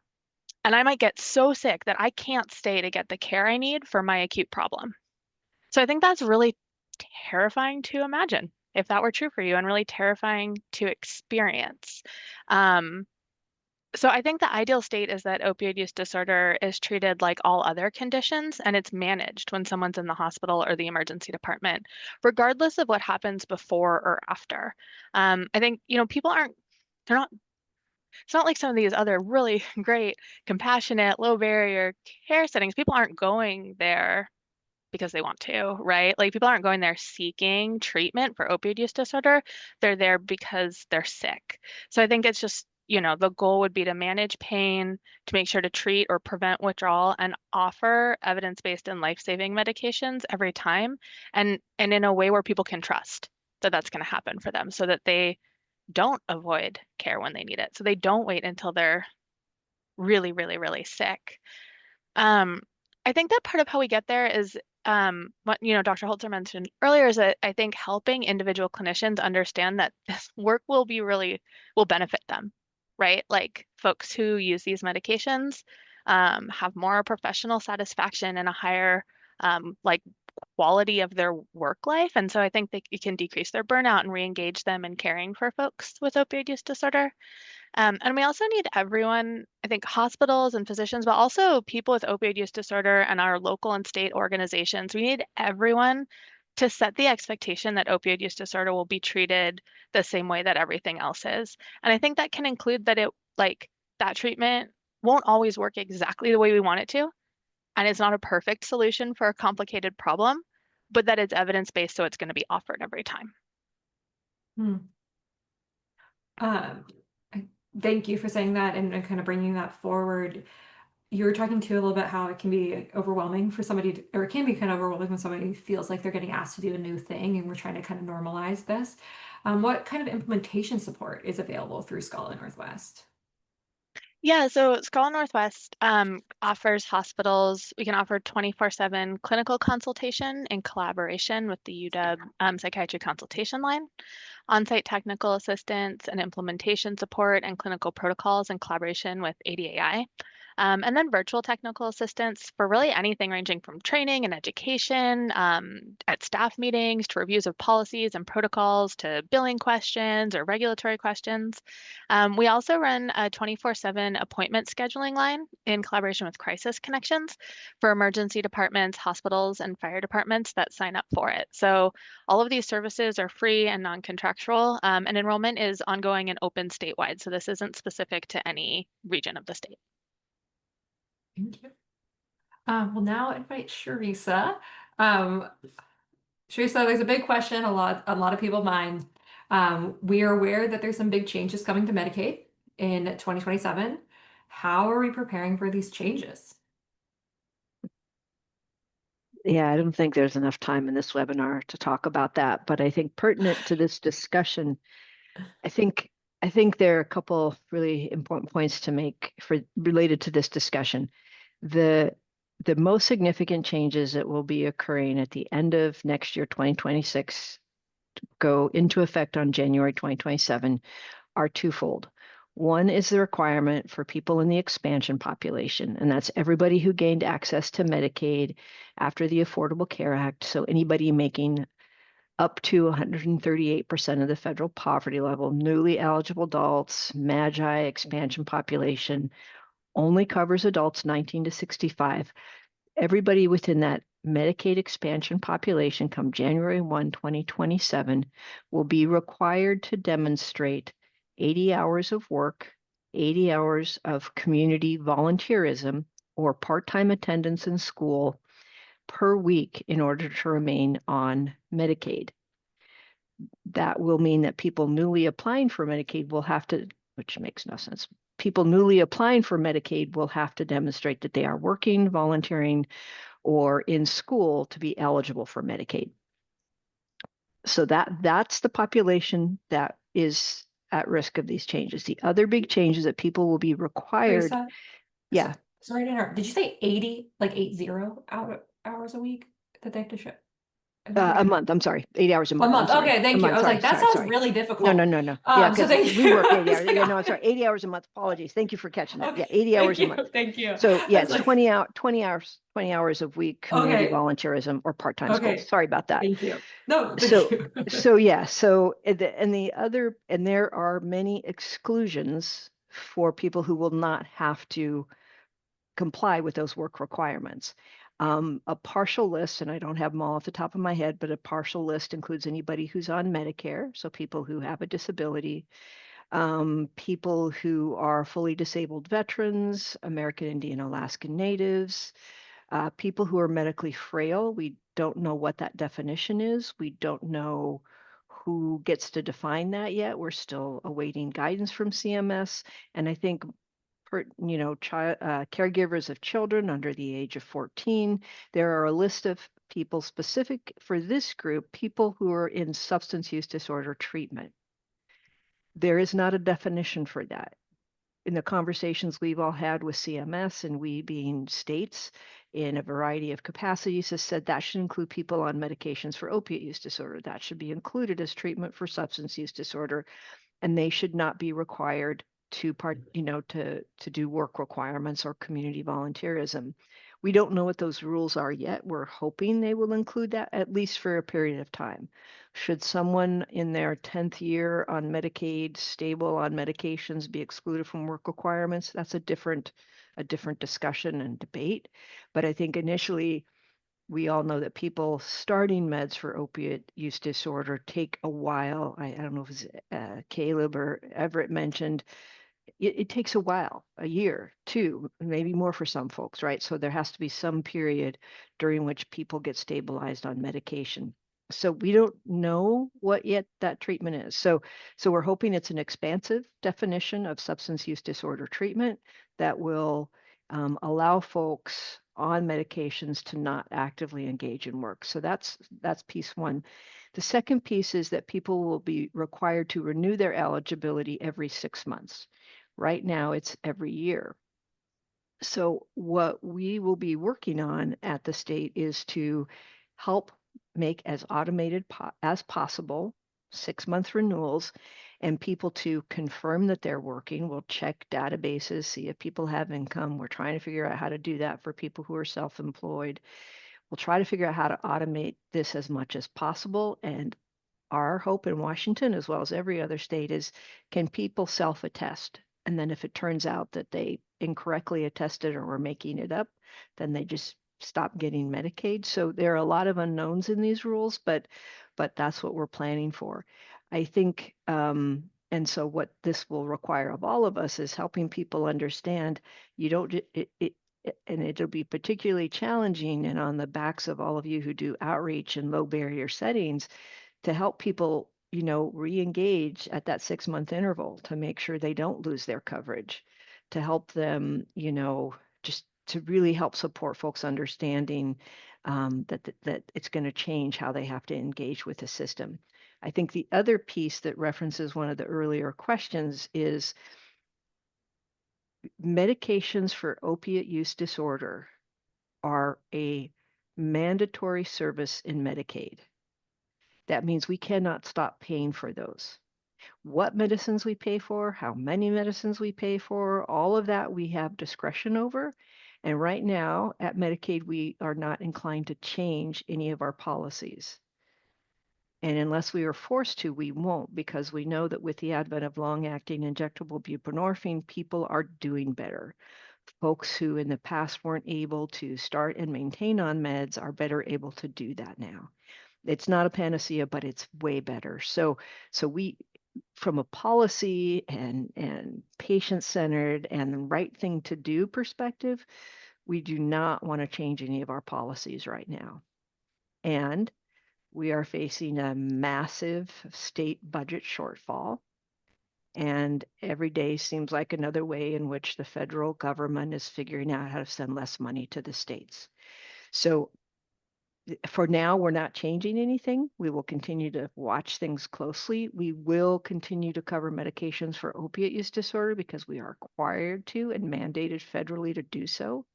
And I might get so sick that I can't stay to get the care I need for my acute problem. So I think that's really terrifying to imagine if that were true for you, and really terrifying to experience. So I think the ideal state is that opioid use disorder is treated like all other conditions, and it's managed when someone's in the hospital or the emergency department, regardless of what happens before or after. I think, people they're not, it's not like some of these other really great, compassionate, low barrier care settings. People aren't going there because they want to, right? Like, people aren't going there seeking treatment for opioid use disorder. They're there because they're sick. So I think it's just, the goal would be to manage pain, to make sure to treat or prevent withdrawal, and offer evidence-based and life-saving medications every time, and in a way where people can trust that that's going to happen for them, so that they don't avoid care when they need it. So they don't wait until they're really, really, really sick. I think that part of how we get there is what Dr. Holzer mentioned earlier, is that I think helping individual clinicians understand that this work will benefit them, right? Like, folks who use these medications have more professional satisfaction and a higher quality of their work life. And so I think it can decrease their burnout and re-engage them in caring for folks with opioid use disorder. And we also need everyone, I think hospitals and physicians, but also people with opioid use disorder and our local and state organizations. We need everyone to set the expectation that opioid use disorder will be treated the same way that everything else is. And I think that can include that that treatment won't always work exactly the way we want it to. And it's not a perfect solution for a complicated problem, but that it's evidence-based, so it's going to be offered every time. Thank you for saying that and kind of bringing that forward. You were talking too a little bit how it can be overwhelming for somebody, or it can be kind of overwhelming when somebody feels like they're getting asked to do a new thing, and we're trying to kind of normalize this. What kind of implementation support is available through Scala Northwest? Yeah, so Scala Northwest offers hospitals, we can offer 24/7 clinical consultation in collaboration with the UW Psychiatry Consultation Line, on-site technical assistance and implementation support and clinical protocols in collaboration with ADAI. And then virtual technical assistance for really anything ranging from training and education, at staff meetings, to reviews of policies and protocols, to billing questions or regulatory questions. We also run a 24/7 appointment scheduling line in collaboration with Crisis Connections for emergency departments, hospitals, and fire departments that sign up for it. So all of these services are free and non-contractual, and enrollment is ongoing and open statewide. So this isn't specific to any region of the state. Thank you. We'll now invite Sharissa. Sharissa, there's a big question a lot of people mind. We are aware that there's some big changes coming to Medicaid in 2027. How are we preparing for these changes? Yeah, I don't think there's enough time in this webinar to talk about that, but I think pertinent to this discussion, I think there are a couple really important points to make related to this discussion. The most significant changes that will be occurring at the end of next year, 2026, go into effect on January 2027, are twofold. One is the requirement for people in the expansion population, and that's everybody who gained access to Medicaid after the Affordable Care Act. So anybody making up to 138% of the federal poverty level, newly eligible adults, MAGI expansion population, only covers adults 19 to 65. Everybody within that Medicaid expansion population come January 1, 2027 will be required to demonstrate 80 hours of work, 80 hours of community volunteerism or part-time attendance in school per week in order to remain on Medicaid. That will mean that people newly applying for Medicaid will have to, which makes no sense. People newly applying for Medicaid will have to demonstrate that they are working, volunteering, or in school to be eligible for Medicaid. So that's the population that is at risk of these changes. The other big change is that people will be required. Teresa, Yeah. Sorry to interrupt. Did you say 80, like 80 hours a week that they have to show? A month, I'm sorry, 8 hours a month. A month. I'm sorry. Okay, thank A you. month, I was sorry, like, that sorry, sounds sorry. really difficult. No. Yeah, So because thank we you. work 80 I was hours. like, Yeah, no, I'm sorry, 80 hours a month. Apologies. Thank you for catching that. Yeah, Okay, 80 hours a thank month. you, Thank you. So yeah, I was it's like, 20 hours of week community Okay. volunteerism or part-time school. Okay. Sorry about that. Thank you. No, thank So you. so yeah, so and there are many exclusions for people who will not have to comply with those work requirements. A partial list, and I don't have them all off the top of my head, but a partial list includes anybody who's on Medicare, so people who have a disability, people who are fully disabled veterans, American Indian Alaskan Natives, people who are medically frail. We don't know what that definition is. We don't know who gets to define that yet. We're still awaiting guidance from CMS. And I think caregivers of children under the age of 14. There are a list of people specific for this group, people who are in substance use disorder treatment. There is not a definition for that. In the conversations we've all had with CMS, and we being states in a variety of capacities, has said that should include people on medications for opiate use disorder. That should be included as treatment for substance use disorder, and they should not be required to do work requirements or community volunteerism. We don't know what those rules are yet. We're hoping they will include that at least for a period of time. Should someone in their 10th year on Medicaid, stable on medications, be excluded from work requirements? That's a different discussion and debate. But I think initially, we all know that people starting meds for opiate use disorder take a while. I don't know if it's Caleb or Everett mentioned, it takes a while, a year, two, maybe more for some folks, right? So there has to be some period during which people get stabilized on medication. So we don't know what yet that treatment is. So we're hoping it's an expansive definition of substance use disorder treatment that will allow folks on medications to not actively engage in work. So that's piece one. The second piece is that people will be required to renew their eligibility every 6 months. Right now, it's every year. So what we will be working on at the state is to help make as automated as possible 6-month renewals, and people to confirm that they're working. We'll check databases, see if people have income. We're trying to figure out how to do that for people who are self-employed. We'll try to figure out how to automate this as much as possible. And our hope in Washington, as well as every other state, is can people self-attest? And then if it turns out that they incorrectly attested or were making it up, then they just stop getting Medicaid. So there are a lot of unknowns in these rules, but that's what we're planning for. I think, and so what this will require of all of us is helping people understand you don't, and it'll be particularly challenging and on the backs of all of you who do outreach in low barrier settings to help people, re-engage at that 6-month interval to make sure they don't lose their coverage, to help them, just to really help support folks understanding that it's going to change how they have to engage with the system. I think the other piece that references one of the earlier questions is medications for opiate use disorder are a mandatory service in Medicaid. That means we cannot stop paying for those. What medicines we pay for, how many medicines we pay for, all of that we have discretion over. And right now at Medicaid, we are not inclined to change any of our policies. And unless we are forced to, we won't, because we know that with the advent of long-acting injectable buprenorphine, people are doing better. Folks who in the past weren't able to start and maintain on meds are better able to do that now. It's not a panacea, but it's way better. So we, from a policy and patient-centered and the right thing to do perspective, we do not want to change any of our policies right now. And we are facing a massive state budget shortfall. And every day seems like another way in which the federal government is figuring out how to send less money to the states. So for now, we're not changing anything. We will continue to watch things closely. We will continue to cover medications for opiate use disorder because we are required to and mandated federally to do so.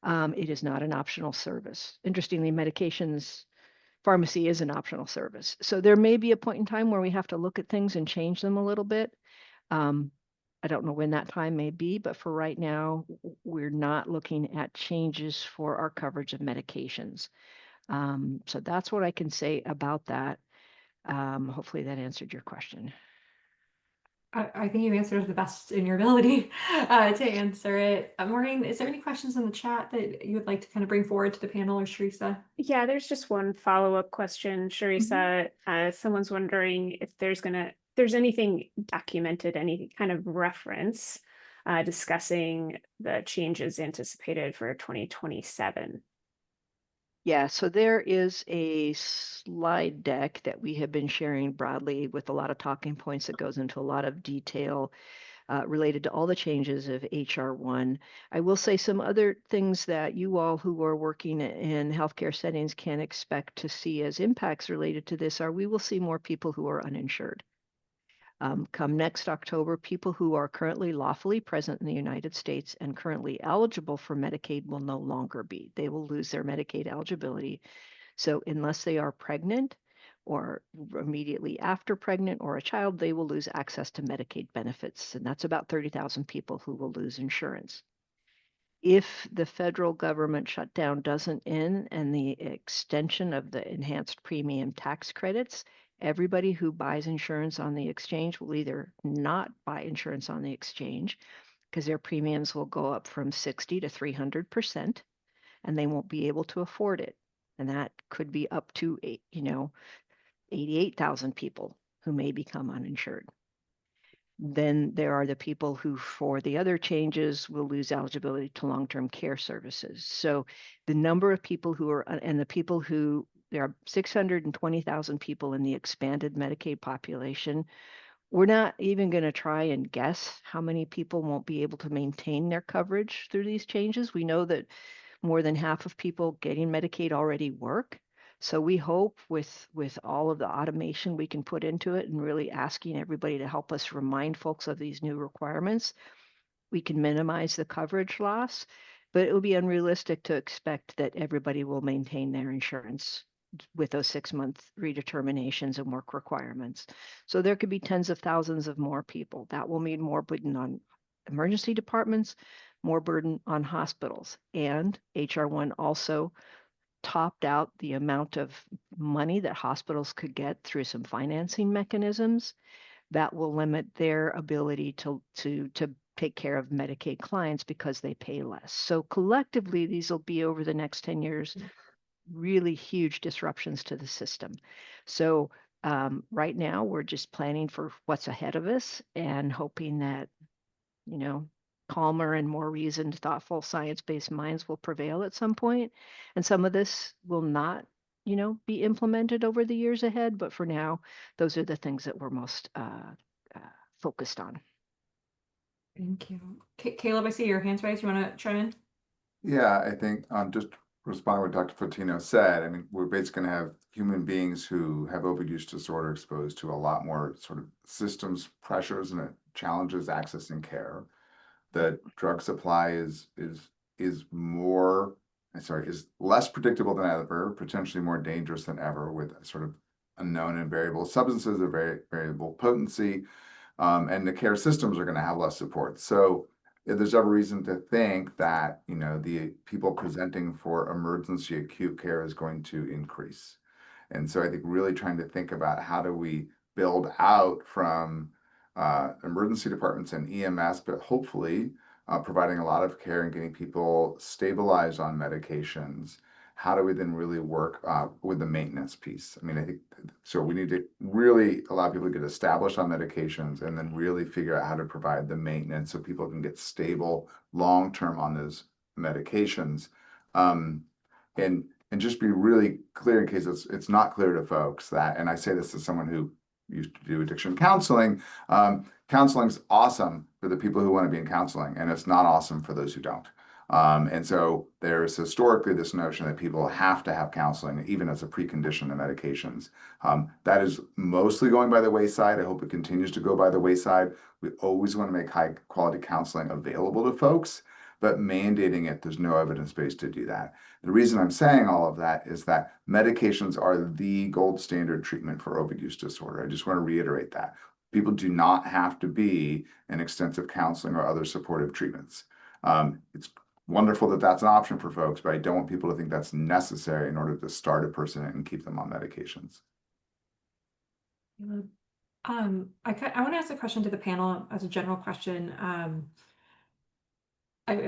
It is not an optional service. Interestingly, medications pharmacy is an optional service. So there may be a point in time where we have to look at things and change them a little bit. I don't know when that time may be, but for right now, we're not looking at changes for our coverage of medications. So that's what I can say about that. Hopefully that answered your question. I think you answered the best in your ability to answer it. Maureen, is there any questions in the chat that you would like to kind of bring forward to the panel or Sharissa? Yeah, there's just one follow-up question, Sharissa. Someone's wondering if there's anything documented, any kind of reference discussing the changes anticipated for 2027. Yeah, so there is a slide deck that we have been sharing broadly with a lot of talking points that goes into a lot of detail related to all the changes of HR 1. I will say some other things that you all who are working in healthcare settings can expect to see as impacts related to this are we will see more people who are uninsured. Come next October, people who are currently lawfully present in the United States and currently eligible for Medicaid will no longer be. They will lose their Medicaid eligibility. So unless they are pregnant or immediately after pregnant or a child, they will lose access to Medicaid benefits. And that's about 30,000 people who will lose insurance. If the federal government shutdown doesn't end and the extension of the enhanced premium tax credits, everybody who buys insurance on the exchange will either not buy insurance on the exchange because their premiums will go up from 60 to 300% and they won't be able to afford it. And that could be up to 88,000 people who may become uninsured. Then there are the people who, for the other changes, will lose eligibility to long-term care services. So the number of people who are, and the people who, there are 620,000 people in the expanded Medicaid population. We're not even going to try and guess how many people won't be able to maintain their coverage through these changes. We know that more than half of people getting Medicaid already work. So we hope with all of the automation we can put into it and really asking everybody to help us remind folks of these new requirements, we can minimize the coverage loss, but it will be unrealistic to expect that everybody will maintain their insurance with those 6-month redeterminations and work requirements. So there could be tens of thousands of more people. That will mean more burden on emergency departments, more burden on hospitals. And HR 1 also topped out the amount of money that hospitals could get through some financing mechanisms that will limit their ability to take care of Medicaid clients because they pay less. So collectively, these will be over the next 10 years, really huge disruptions to the system. So right now we're just planning for what's ahead of us and hoping that, calmer and more reasoned, thoughtful, science-based minds will prevail at some point. And some of this will not, be implemented over the years ahead. But for now, those are the things that we're most focused on. Thank you. Caleb, I see your hands raised. You want to chime in? Yeah, I think just responding to what Dr. Fotino said, I mean, we're basically going to have human beings who have opioid use disorder exposed to a lot more sort of systems pressures and challenges accessing care. The drug supply is less predictable than ever, potentially more dangerous than ever, with sort of unknown and variable substances of variable potency, and the care systems are going to have less support. So if there's every reason to think that, you know, the people presenting for emergency acute care is going to increase. And so I think really trying to think about how do we build out from emergency departments and EMS, but hopefully providing a lot of care and getting people stabilized on medications. How do we then really work with the maintenance piece? I mean, I think so. We need to really allow people to get established on medications and then really figure out how to provide the maintenance so people can get stable long term on those medications. And just be really clear in case it's not clear to folks that, and I say this as someone who used to do addiction counseling, counseling's awesome for the people who want to be in counseling, and it's not awesome for those who don't. And so there's historically this notion that people have to have counseling, even as a precondition to medications. That is mostly going by the wayside. I hope it continues to go by the wayside. We always want to make high quality counseling available to folks, but mandating it, there's no evidence base to do that. The reason I'm saying all of that is that medications are the gold standard treatment for opioid use disorder. I just want to reiterate that. People do not have to be in extensive counseling or other supportive treatments. It's wonderful that that's an option for folks, but I don't want people to think that's necessary in order to start a person and keep them on medications. I want to ask a question to the panel as a general question. I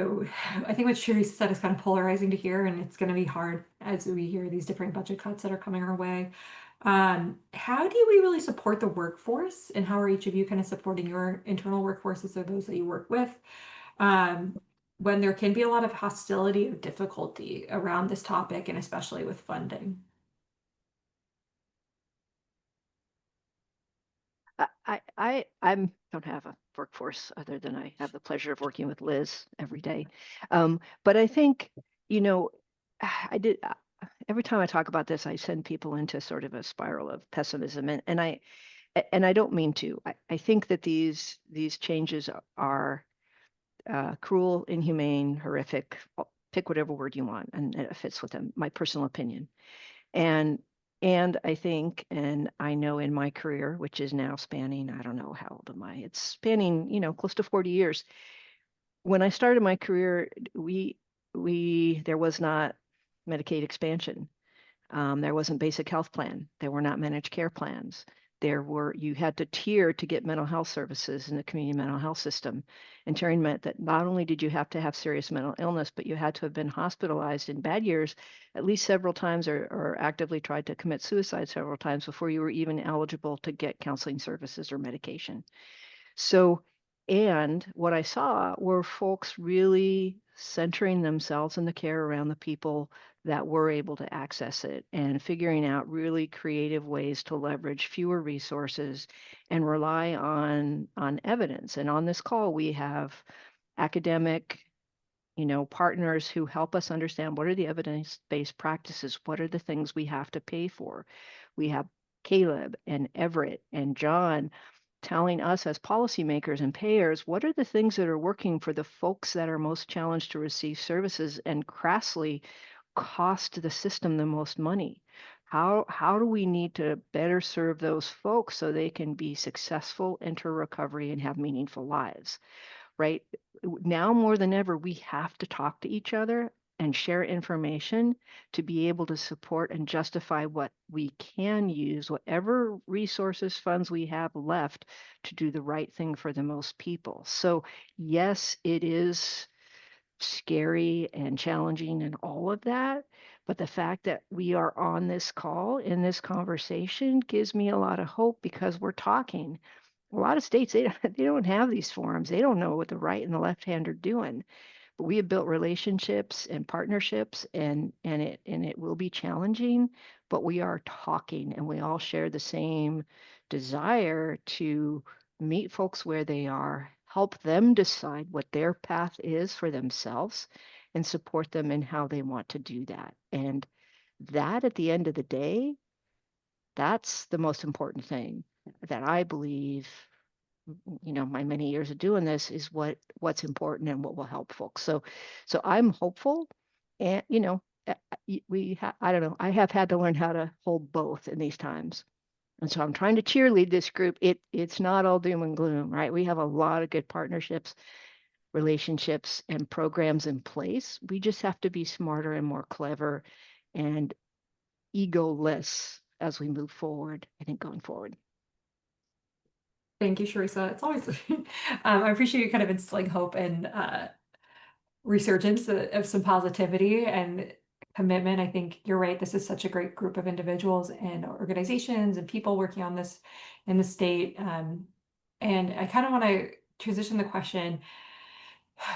think what Shiri said is kind of polarizing to hear, and it's going to be hard as we hear these different budget cuts that are coming our way. How do we really support the workforce, and how are each of you kind of supporting your internal workforces or those that you work with? When there can be a lot of hostility or difficulty around this topic, and especially with funding. I don't have a workforce other than I have the pleasure of working with Liz every day. But I think, you know, every time I talk about this, I send people into sort of a spiral of pessimism, and I don't mean to. I think that these changes are cruel, inhumane, horrific. Pick whatever word you want, and it fits with them. My personal opinion, and I think, and I know in my career, which is now spanning, I don't know how old am I? It's spanning, you know, close to 40 years. When I started my career, there was not Medicaid expansion. There wasn't basic health plan. There were not managed care plans. You had to tier to get mental health services in the community mental health system. And tiering meant that not only did you have to have serious mental illness, but you had to have been hospitalized in bad years at least several times or actively tried to commit suicide several times before you were even eligible to get counseling services or medication. So, and what I saw were folks really centering themselves in the care around the people that were able to access it and figuring out really creative ways to leverage fewer resources and rely on evidence. And on this call, we have academic, you know, partners who help us understand what are the evidence-based practices, what are the things we have to pay for. We have Caleb and Everett and John telling us as policymakers and payers, what are the things that are working for the folks that are most challenged to receive services and crassly cost the system the most money? How do we need to better serve those folks so they can be successful, enter recovery, and have meaningful lives, right? Now more than ever, we have to talk to each other and share information to be able to support and justify what we can use, whatever resources, funds we have left to do the right thing for the most people. So yes, it is scary and challenging and all of that, but the fact that we are on this call in this conversation gives me a lot of hope because we're talking. A lot of states, they don't have these forums. They don't know what the right and the left hand are doing. But we have built relationships and partnerships, and it will be challenging, but we are talking, and we all share the same desire to meet folks where they are, help them decide what their path is for themselves, and support them in how they want to do that. And that, at the end of the day, that's the most important thing that I believe, you know, my many years of doing this is what's important and what will help folks. So I'm hopeful, and you know, I don't know, I have had to learn how to hold both in these times. And so I'm trying to cheerlead this group. It's not all doom and gloom, right? We have a lot of good partnerships, relationships, and programs in place. We just have to be smarter and more clever and egoless as we move forward, I think, going forward. Thank you, Sharissa. It's always, I appreciate you kind of instilling hope and resurgence of some positivity and commitment. I think you're right. This is such a great group of individuals and organizations and people working on this in the state. And I kind of want to transition the question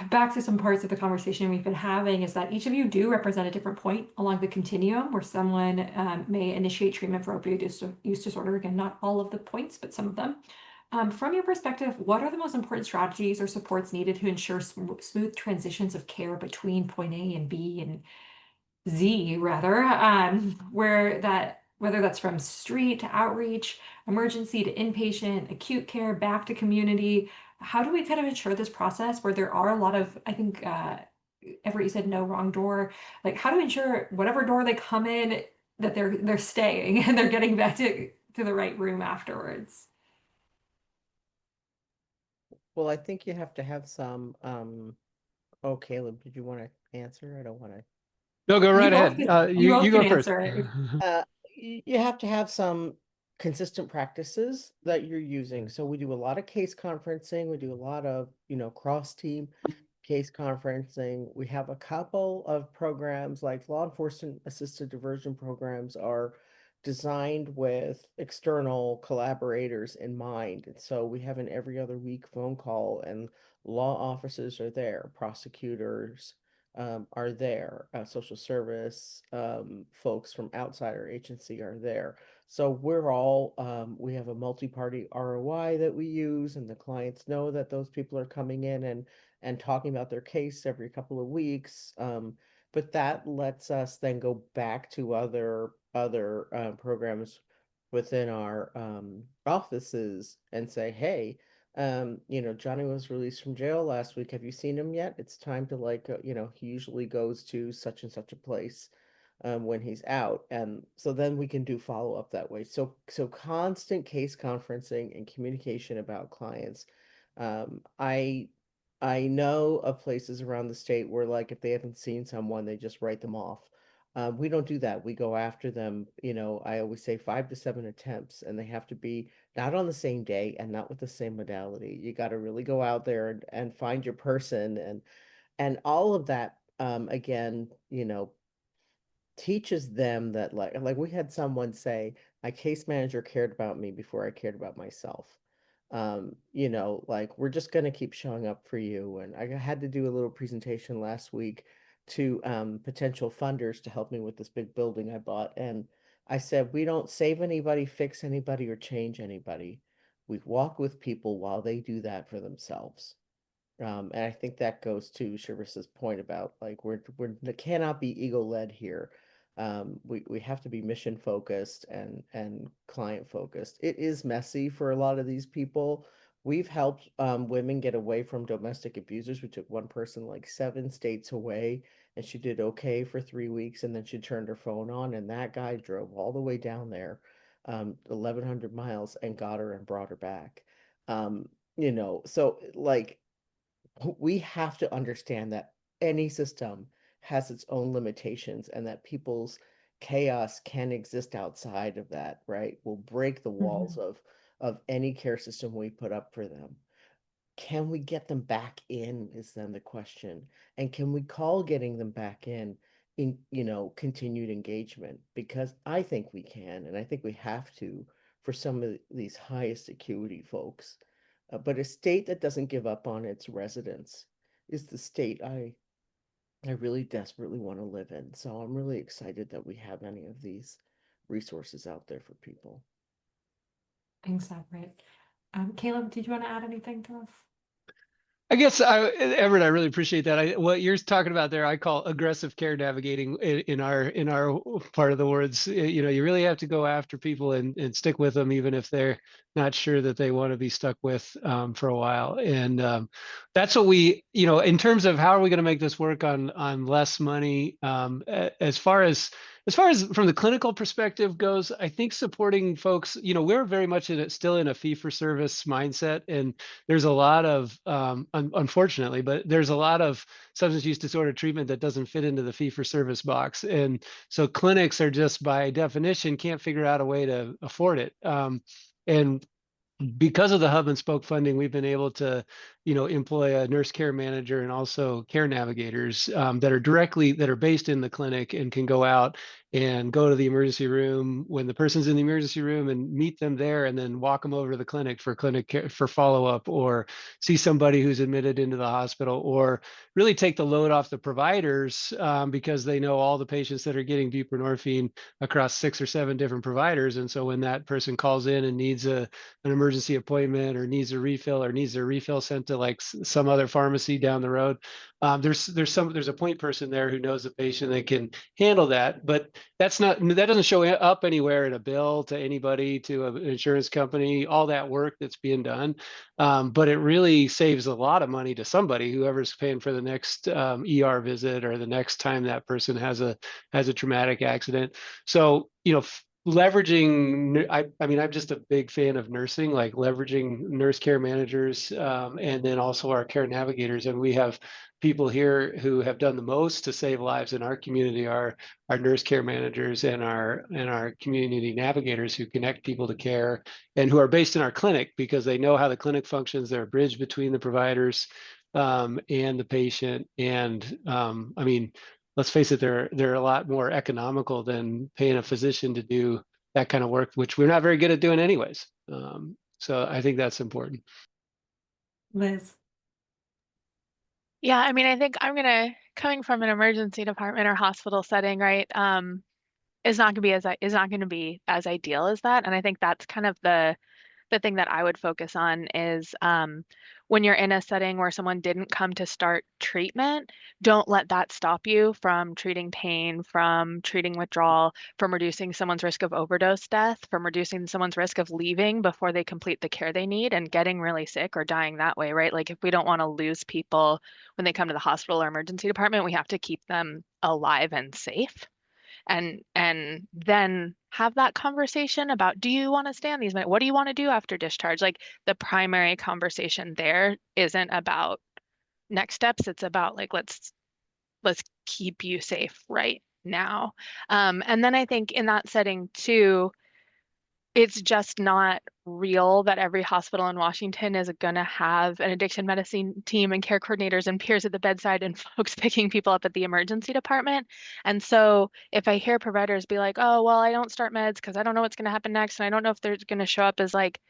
back to some parts of the conversation we've been having, is that each of you do represent a different point along the continuum where someone may initiate treatment for opioid use disorder. Again, not all of the points, but some of them. From your perspective, what are the most important strategies or supports needed to ensure smooth transitions of care between point A and B and Z, rather, whether that's from street to outreach, emergency to inpatient, acute care, back to community? How do we kind of ensure this process where there are a lot of, I think, Everett, you said no wrong door. Like, how to ensure whatever door they come in, that they're staying and they're getting back to the right room afterwards? Well, I think you have to have some, oh, Caleb, did you want to answer? I don't want to. No, go right ahead. You both You can go first. answer. You have to have some consistent practices that you're using. So we do a lot of case conferencing. We do a lot of, cross team case conferencing. We have a couple of programs like law enforcement assisted diversion programs are designed with external collaborators in mind. And so we have an every other week phone call, and law officers are there, prosecutors are there, social service folks from outside our agency are there. So we're all, we have a multi-party ROI that we use, and the clients know that those people are coming in and talking about their case every couple of weeks. But that lets us then go back to other programs within our offices and say, hey, Johnny was released from jail last week. Have you seen him yet? It's time to he usually goes to such and such a place when he's out. And so then we can do follow up that way. So constant case conferencing and communication about clients. I know of places around the state where, like, if they haven't seen someone, they just write them off. We don't do that. We go after them. I always say 5 to 7 attempts, and they have to be not on the same day and not with the same modality. You got to really go out there and find your person, and all of that. Again, teaches them that, like we had someone say, my case manager cared about me before I cared about myself. Like, we're just going to keep showing up for you. And I had to do a little presentation last week to potential funders to help me with this big building I bought. And I said, we don't save anybody, fix anybody, or change anybody. We walk with people while they do that for themselves. And I think that goes to Sharissa's point about, like, we cannot be ego-led here. We have to be mission focused and client focused. It is messy for a lot of these people. We've helped women get away from domestic abusers. We took one person like 7 states away, and she did okay for 3 weeks, and then she turned her phone on, and that guy drove all the way down there, 1,100 miles, and got her and brought her back. So, like, we have to understand that any system has its own limitations, and that people's chaos can exist outside of that, right? Will break the walls of any care system we put up for them. Can we get them back in is then the question. And can we call getting them back in continued engagement? Because I think we can, and I think we have to for some of these highest acuity folks. But a state that doesn't give up on its residents is the state I really desperately want to live in. So I'm really excited that we have any of these resources out there for people. Thanks, Everett. Caleb, did you want to add anything to us? I guess Everett, I really appreciate that. What you're talking about there, I call aggressive care navigating in our part of the words. You really have to go after people and stick with them, even if they're not sure that they want to be stuck with for a while. And that's what we, in terms of how are we going to make this work on less money, as far as as far as from the clinical perspective goes, I think supporting folks, we're very much still in a fee-for-service mindset, and there's a lot of, unfortunately, but there's a lot of substance use disorder treatment that doesn't fit into the fee-for-service box, and so clinics are just by definition can't figure out a way to afford it, and because of the hub and spoke funding, we've been able to, employ a nurse care manager and also care navigators that are based in the clinic and can go out and go to the emergency room when the person's in the emergency room and meet them there, and then walk them over to the clinic for clinic care, for follow-up, or see somebody who's admitted into the hospital, or really take the load off the providers because they know all the patients that are getting buprenorphine across 6 or 7 different providers. And so when that person calls in and needs an emergency appointment, or needs a refill, or needs a refill sent to like some other pharmacy down the road, there's a point person there who knows the patient that can handle that. But that doesn't show up anywhere in a bill to anybody, to an insurance company, all that work that's being done. But it really saves a lot of money to somebody, whoever's paying for the next ER visit, or the next time that person has a traumatic accident. So, leveraging, I'm just a big fan of nursing, like leveraging nurse care managers, and then also our care navigators. And we have people here who have done the most to save lives in our community, are our nurse care managers and our community navigators, who connect people to care and who are based in our clinic because they know how the clinic functions. They're a bridge between the providers and the patient. And let's face it, they're a lot more economical than paying a physician to do that kind of work, which we're not very good at doing anyways. So I think that's important. Liz. Yeah, I think coming from an emergency department or hospital setting, right, is not going to be as ideal as that. And I think that's kind of the thing that I would focus on is when you're in a setting where someone didn't come to start treatment, don't let that stop you from treating pain, from treating withdrawal, from reducing someone's risk of overdose death, from reducing someone's risk of leaving before they complete the care they need and getting really sick or dying that way, right? Like if we don't want to lose people when they come to the hospital or emergency department, we have to keep them alive and safe. And then have that conversation about, do you want to stay on these meds? What do you want to do after discharge? Like the primary conversation there isn't about next steps. It's about like, let's keep you safe right now. And then I think in that setting too, it's just not real that every hospital in Washington is going to have an addiction medicine team and care coordinators and peers at the bedside and folks picking people up at the emergency department. And so if I hear providers be like, oh, well, I don't start meds because I don't know what's going to happen next, and I don't know if they're going to show up as like,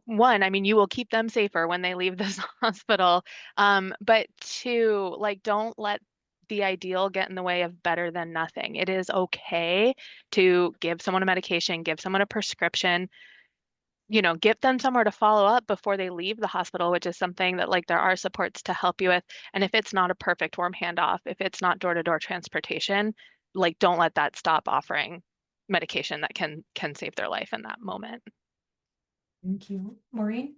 one, you will keep them safer when they leave this hospital. But two, like, don't let the ideal get in the way of better than nothing. It is okay to give someone a medication, give someone a prescription, get them somewhere to follow up before they leave the hospital, which is something that like there are supports to help you with. And if it's not a perfect warm handoff, if it's not door-to-door transportation, like don't let that stop offering medication that can save their life in that moment. Thank you. Maureen?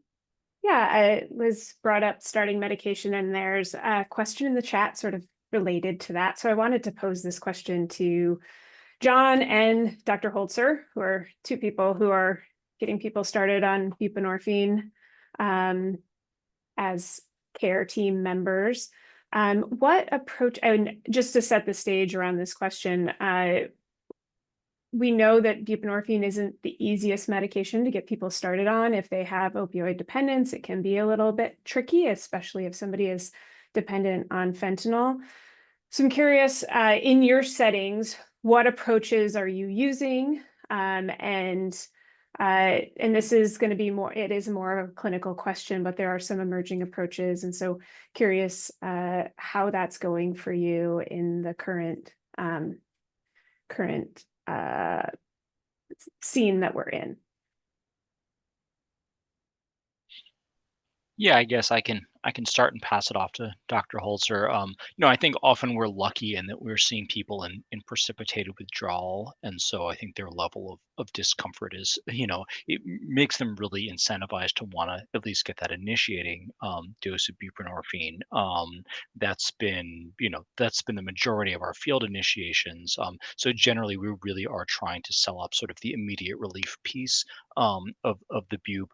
Yeah, Liz brought up starting medication, and there's a question in the chat sort of related to that. So I wanted to pose this question to John and Dr. Holzer, who are two people who are getting people started on buprenorphine as care team members. What approach, and just to set the stage around this question, we know that buprenorphine isn't the easiest medication to get people started on. If they have opioid dependence, it can be a little bit tricky, especially if somebody is dependent on fentanyl. So I'm curious, in your settings, what approaches are you using? And this is going to be it is more of a clinical question, but there are some emerging approaches. And so curious how that's going for you in the current scene that we're in. Yeah, I guess I can I can start and pass it off to Dr. Holzer. I think often we're lucky in that we're seeing people in precipitated withdrawal, and so I think their level of discomfort is, it makes them really incentivized to want to at least get that initiating dose of buprenorphine. That's been the majority of our field initiations. So generally, we really are trying to sell up sort of the immediate relief piece of the bupe.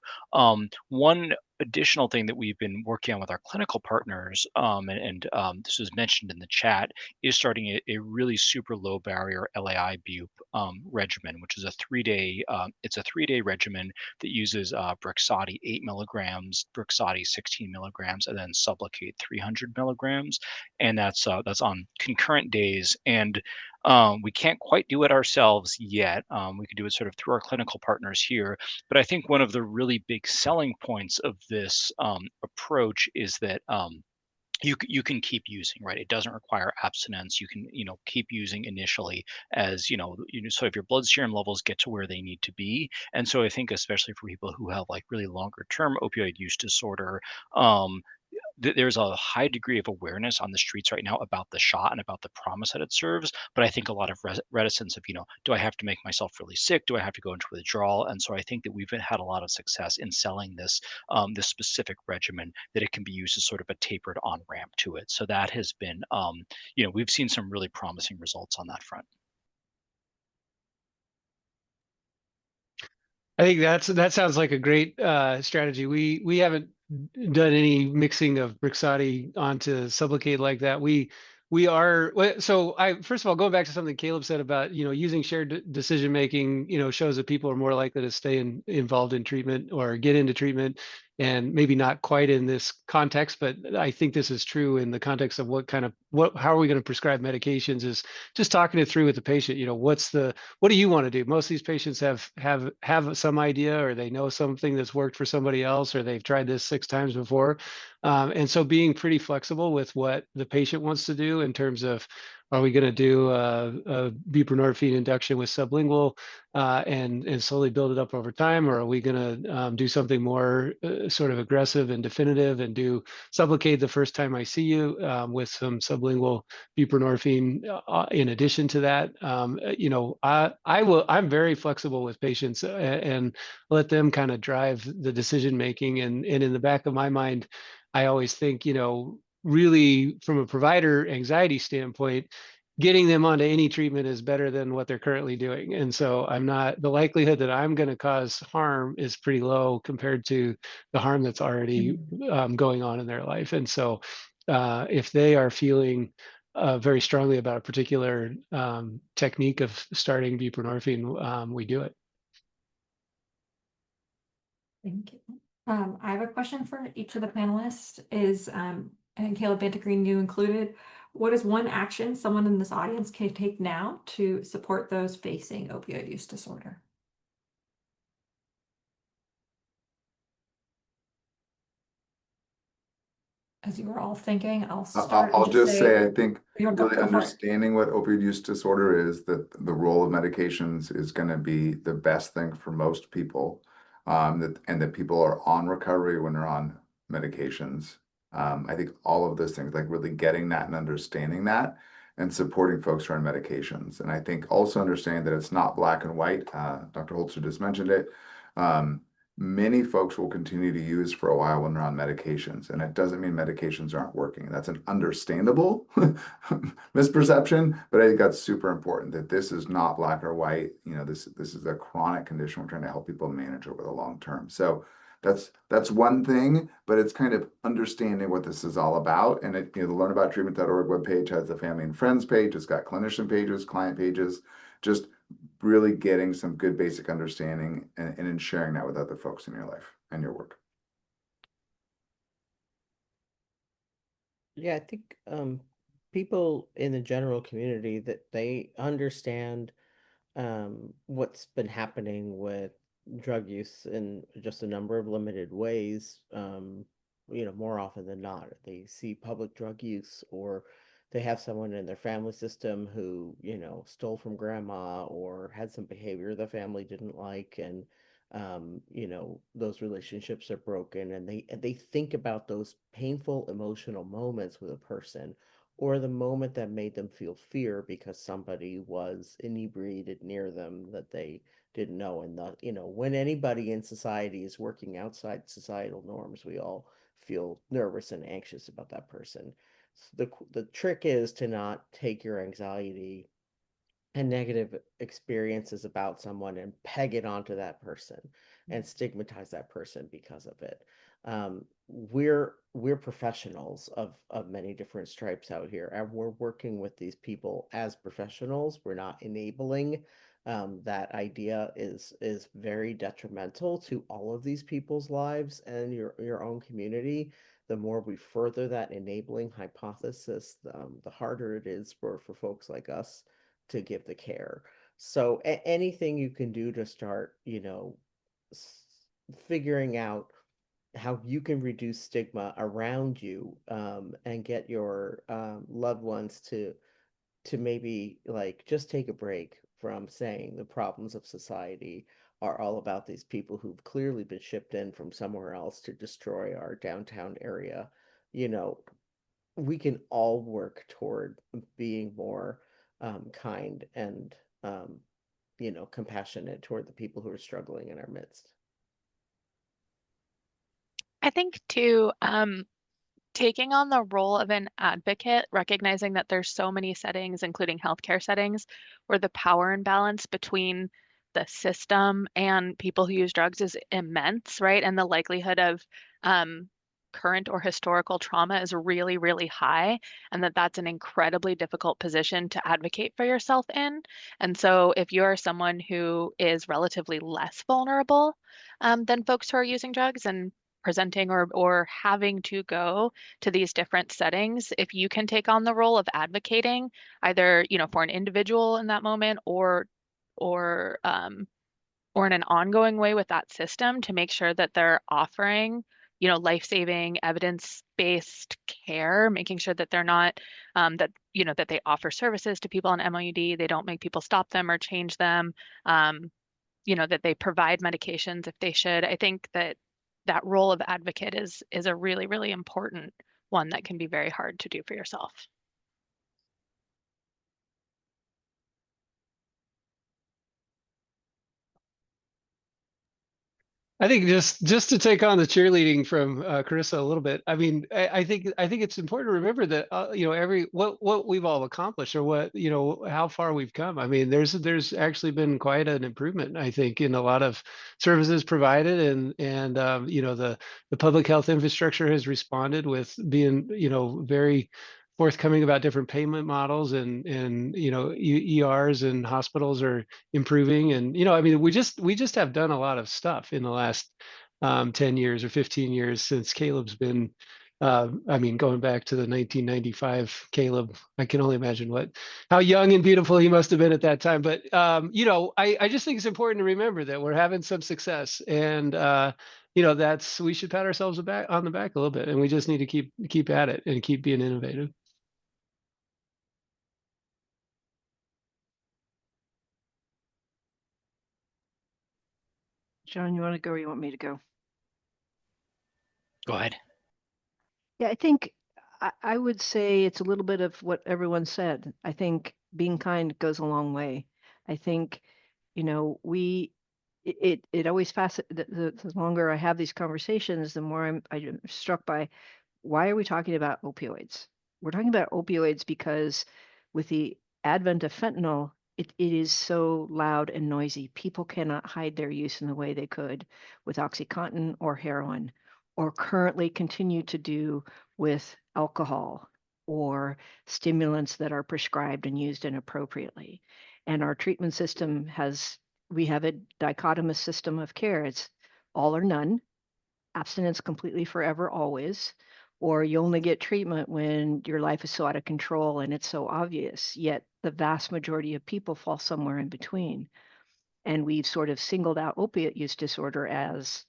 One additional thing that we've been working on with our clinical partners, and this was mentioned in the chat, is starting a really super low barrier LAI bupe regimen, which is a 3-day. It's a 3-day regimen that uses Brixadi 8 milligrams, Brixadi 16 milligrams, and then Sublocade 300 milligrams, and that's on concurrent days. And we can't quite do it ourselves yet. We could do it sort of through our clinical partners here, but I think one of the really big selling points of this approach is that you can keep using, right? It doesn't require abstinence. You can keep using initially as so if your blood serum levels get to where they need to be. And so I think especially for people who have like really longer term opioid use disorder, um, there's a high degree of awareness on the streets right now about the shot and about the promise that it serves. But I think a lot of reticence of, do I have to make myself really sick? Do I have to go into withdrawal? And so I think that we've had a lot of success in selling this specific regimen, that it can be used as sort of a tapered on ramp to it. So that has been, we've seen some really promising results on that front. I think that sounds like a great strategy. We haven't done any mixing of Brixadi onto Sublocade like that. So first of all, going back to something Caleb said about using shared decision making, shows that people are more likely to stay involved in treatment or get into treatment, and maybe not quite in this context, but I think this is true in the context of how are we going to prescribe medications, is just talking it through with the patient. What do you want to do? Most of these patients have some idea, or they know something that's worked for somebody else, or they've tried this 6 times before. And so being pretty flexible with what the patient wants to do in terms of, are we going to do a buprenorphine induction with sublingual and slowly build it up over time, or are we going to do something more sort of aggressive and definitive and do Sublocade the first time I see you with some sublingual buprenorphine in addition to that? I'm very flexible with patients and let them kind of drive the decision making. And in the back of my mind, I always think, really from a provider anxiety standpoint, getting them onto any treatment is better than what they're currently doing. And so the likelihood that I'm going to cause harm is pretty low compared to the harm that's already going on in their life. And so if they are feeling very strongly about a particular technique of starting buprenorphine, we do it. Thank you. I have a question for each of the panelists. And Caleb Bantagreen, you included, what is one action someone in this audience can take now to support those facing opioid use disorder? As you were all thinking, I'll start. I'll just say, I think You wanna go really for it? understanding what opioid use disorder is, that the role of medications is going to be the best thing for most people, and that people are on recovery when they're on medications. I think all of those things, like really getting that and understanding that and supporting folks who are on medications. And I think also understanding that it's not black and white. Dr. Holzer just mentioned it. Many folks will continue to use for a while when they're on medications, and it doesn't mean medications aren't working. That's an understandable misperception, but I think that's super important, that this is not black or white. This is a chronic condition we're trying to help people manage over the long term. So that's one thing, but it's kind of understanding what this is all about. And the learnabouttreatment.org webpage has the family and friends page. It's got clinician pages, client pages, just really getting some good basic understanding and in sharing that with other folks in your life and your work. Yeah, I think people in the general community, that they understand what's been happening with drug use in just a number of limited ways. More often than not, they see public drug use, or they have someone in their family system who, stole from grandma or had some behavior the family didn't like. And you know, those relationships are broken, and they think about those painful emotional moments with a person, or the moment that made them feel fear because somebody was inebriated near them that they didn't know. And the, you know, when anybody in society is working outside societal norms, we all feel nervous and anxious about that person. The trick is to not take your anxiety and negative experiences about someone and peg it onto that person and stigmatize that person because of it. We're professionals of many different stripes out here, and we're working with these people as professionals. We're not enabling. That idea is very detrimental to all of these people's lives and your own community. The more we further that enabling hypothesis, the harder it is for folks like us to give the care. So anything you can do to start, you know, figuring out how you can reduce stigma around you, and get your loved ones to maybe like just take a break from saying the problems of society are all about these people who've clearly been shipped in from somewhere else to destroy our downtown area. You know, we can all work toward being more kind and you know, compassionate toward the people who are struggling in our midst. I think too, taking on the role of an advocate, recognizing that there's so many settings, including healthcare settings, where the power imbalance between the system and people who use drugs is immense, right? And the likelihood of current or historical trauma is really, really high, and that's an incredibly difficult position to advocate for yourself in. And so if you're someone who is relatively less vulnerable than folks who are using drugs and presenting or having to go to these different settings, if you can take on the role of advocating, either, you know, for an individual in that moment or or in an ongoing way with that system to make sure that they're offering, you know, life-saving, evidence-based care, making sure that they're not that, you know, that they offer services to people on MOUD, they don't make people stop them or change them, you know, that they provide medications if they should. I think that that role of advocate is a really, really important one that can be very hard to do for yourself. I think just to take on the cheerleading from Carissa a little bit. I mean, I think it's important to remember that you know, every what we've all accomplished, or what, you know, how far we've come. I mean, there's actually been quite an improvement, I think, in a lot of services provided, and you know, the public health infrastructure has responded with being, you know, very forthcoming about different payment models, and you know, ERs and hospitals are improving. And, you know, I mean, we just have done a lot of stuff in the last 10 years or 15 years since Caleb's been, I mean, going back to the 1995 Caleb. I can only imagine how young and beautiful he must have been at that time. But you know, I just think it's important to remember that we're having some success, and you know, we should pat ourselves on the back a little bit, and we just need to keep at it and keep being innovative. John, you want to go or you want me to go? Go ahead. Yeah, I think I would say it's a little bit of what everyone said. I think being kind goes a long way. I think, you know, it always the longer I have these conversations, the more I'm struck by, why are we talking about opioids? We're talking about opioids because with the advent of fentanyl, it is so loud and noisy. People cannot hide their use in the way they could with OxyContin or heroin, or currently continue to do with alcohol or stimulants that are prescribed and used inappropriately. And our treatment system we have a dichotomous system of care. It's all or none, abstinence completely forever, always, or you only get treatment when your life is so out of control and it's so obvious. Yet the vast majority of people fall somewhere in between. And we've sort of singled out opiate use disorder as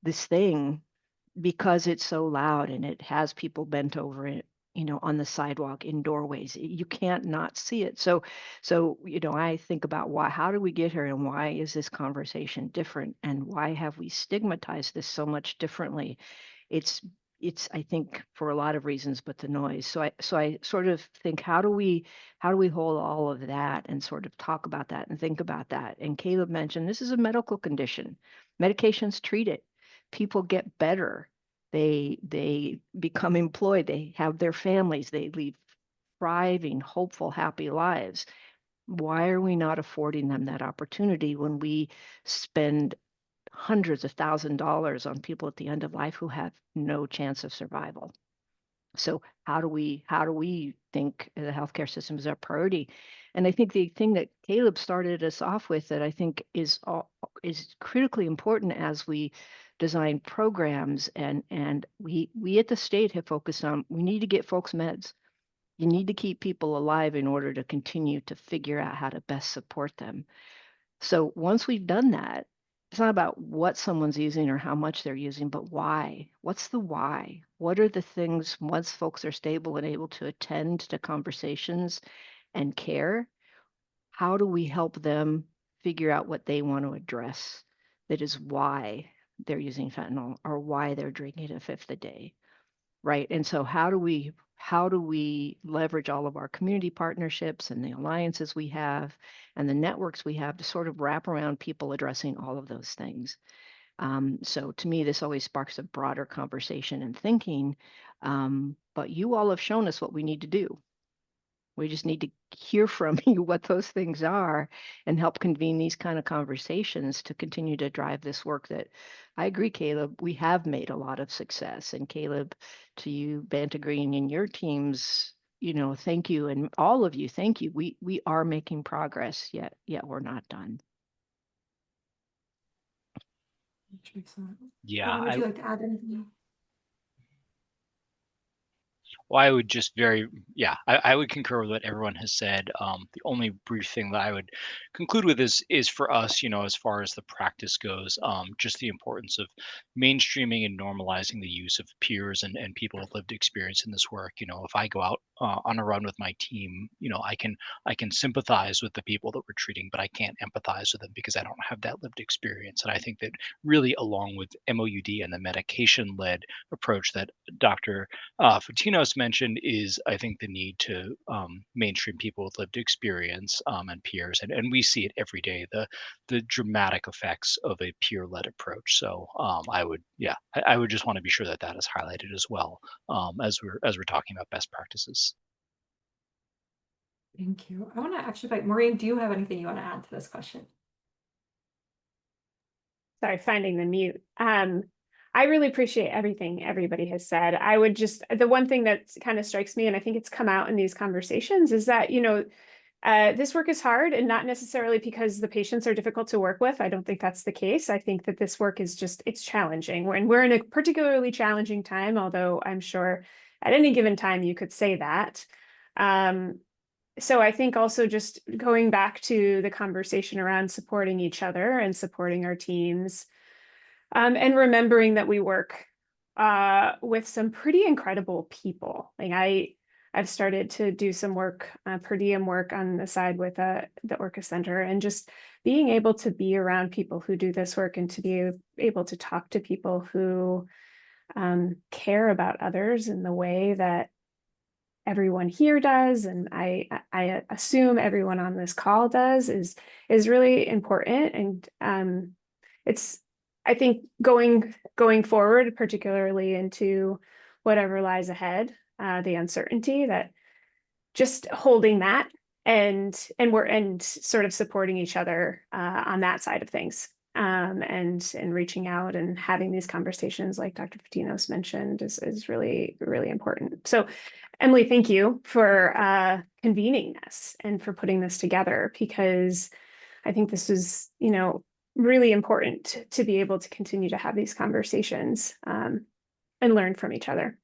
this thing because it's so loud and it has people bent over it on the sidewalk, in doorways. You can't not see it. So, I think about how do we get here, and why is this conversation different, and why have we stigmatized this so much differently? It's I think for a lot of reasons, but the noise. So I sort of think, how do we hold all of that and sort of talk about that and think about that? And Caleb mentioned this is a medical condition. Medications treat it. People get better. They become employed. They have their families. They lead thriving, hopeful, happy lives. Why are we not affording them that opportunity when we spend hundreds of $1,000s on people at the end of life who have no chance of survival? So how do we think the healthcare system is our priority? And I think the thing that Caleb started us off with that I think is critically important as we design programs, and we at the state have focused on, we need to get folks meds. You need to keep people alive in order to continue to figure out how to best support them. So once we've done that, it's not about what someone's using or how much they're using, but why. What's the why? What are the things, once folks are stable and able to attend to conversations and care, how do we help them figure out what they want to address? That is why they're using fentanyl, or why they're drinking a fifth a day, right? And so how do we leverage all of our community partnerships and the alliances we have and the networks we have to sort of wrap around people addressing all of those things? So to me, this always sparks a broader conversation and thinking, but you all have shown us what we need to do. We just need to hear from you what those things are and help convene these kind of conversations to continue to drive this work that, I agree, Caleb, we have made a lot of success. And Caleb, to you, Banta Green, and your teams, thank you. And all of you, thank you. We are making progress, yet we're not done. Yeah, Would you like to add anything? well, I would just I would concur with what everyone has said. The only brief thing that I would conclude with is for us, as far as the practice goes, just the importance of mainstreaming and normalizing the use of peers and people with lived experience in this work. If I go out on a run with my team, I can sympathize with the people that we're treating, but I can't empathize with them because I don't have that lived experience. And I think that really, along with MOUD and the medication-led approach that Dr. Fatinos mentioned, is I think the need to mainstream people with lived experience and peers, and we see it every day, the dramatic effects of a peer-led approach. So I would just want to be sure that that is highlighted as well, as we're talking about best practices. Thank you. I want to actually invite Maureen. Do you have anything you want to add to this question? Sorry, finding the mute. I really appreciate everything everybody has said. I would just, the one thing that kind of strikes me, and I think it's come out in these conversations, is that, this work is hard, and not necessarily because the patients are difficult to work with. I don't think that's the case. I think that this work is it's challenging. And we're in a particularly challenging time, although I'm sure at any given time you could say that. So I think also just going back to the conversation around supporting each other and supporting our teams, and remembering that we work with some pretty incredible people. Like I've started to do some work, per diem work on the side with the Orca Center, and just being able to be around people who do this work and to be able to talk to people who care about others in the way that everyone here does, and I assume everyone on this call does, is really important. And it's, I think, going forward, particularly into whatever lies ahead, the uncertainty, that just holding that and sort of supporting each other on that side of things, and reaching out and having these conversations like Dr. Fatinos mentioned is really, really important. So Emily, thank you for convening this and for putting this together, because I think this is, really important to be able to continue to have these conversations and learn from each other.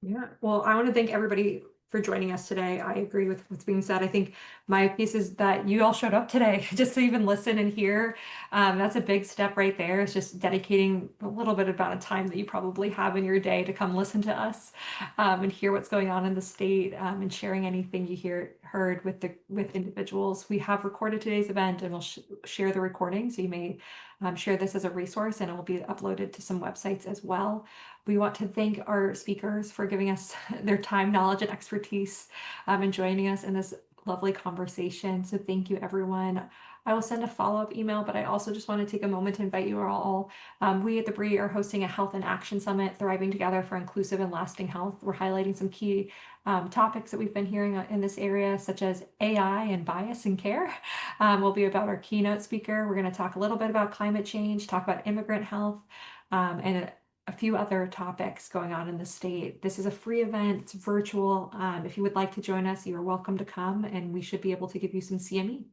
Yeah, well, I want to thank everybody for joining us today. I agree with what's being said. I think my piece is that you all showed up today just to even listen and hear. That's a big step right there. It's just dedicating a little bit amount of time that you probably have in your day to come listen to us and hear what's going on in the state and sharing anything you heard with individuals. We have recorded today's event, and we'll share the recording, so you may share this as a resource, and it will be uploaded to some websites as well. We want to thank our speakers for giving us their time, knowledge, and expertise and joining us in this lovely conversation. So thank you, everyone. I will send a follow-up email, but I also just want to take a moment to invite you all. We at the Bree are hosting a Health in Action Summit, Thriving Together for Inclusive and Lasting Health. We're highlighting some key topics that we've been hearing in this area, such as AI and bias in care. Will be about our keynote speaker. We're going to talk a little bit about climate change, talk about immigrant health, and a few other topics going on in the state. This is a free event. It's virtual. If you would like to join us, you are welcome to come, and we should be able to give you some CME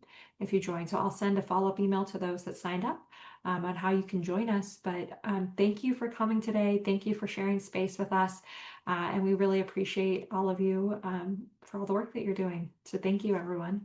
if you join. So I'll send a follow-up email to those that signed up on how you can join us. But thank you for coming today. Thank you for sharing space with us. And we really appreciate all of you for all the work that you're doing. So thank you, everyone.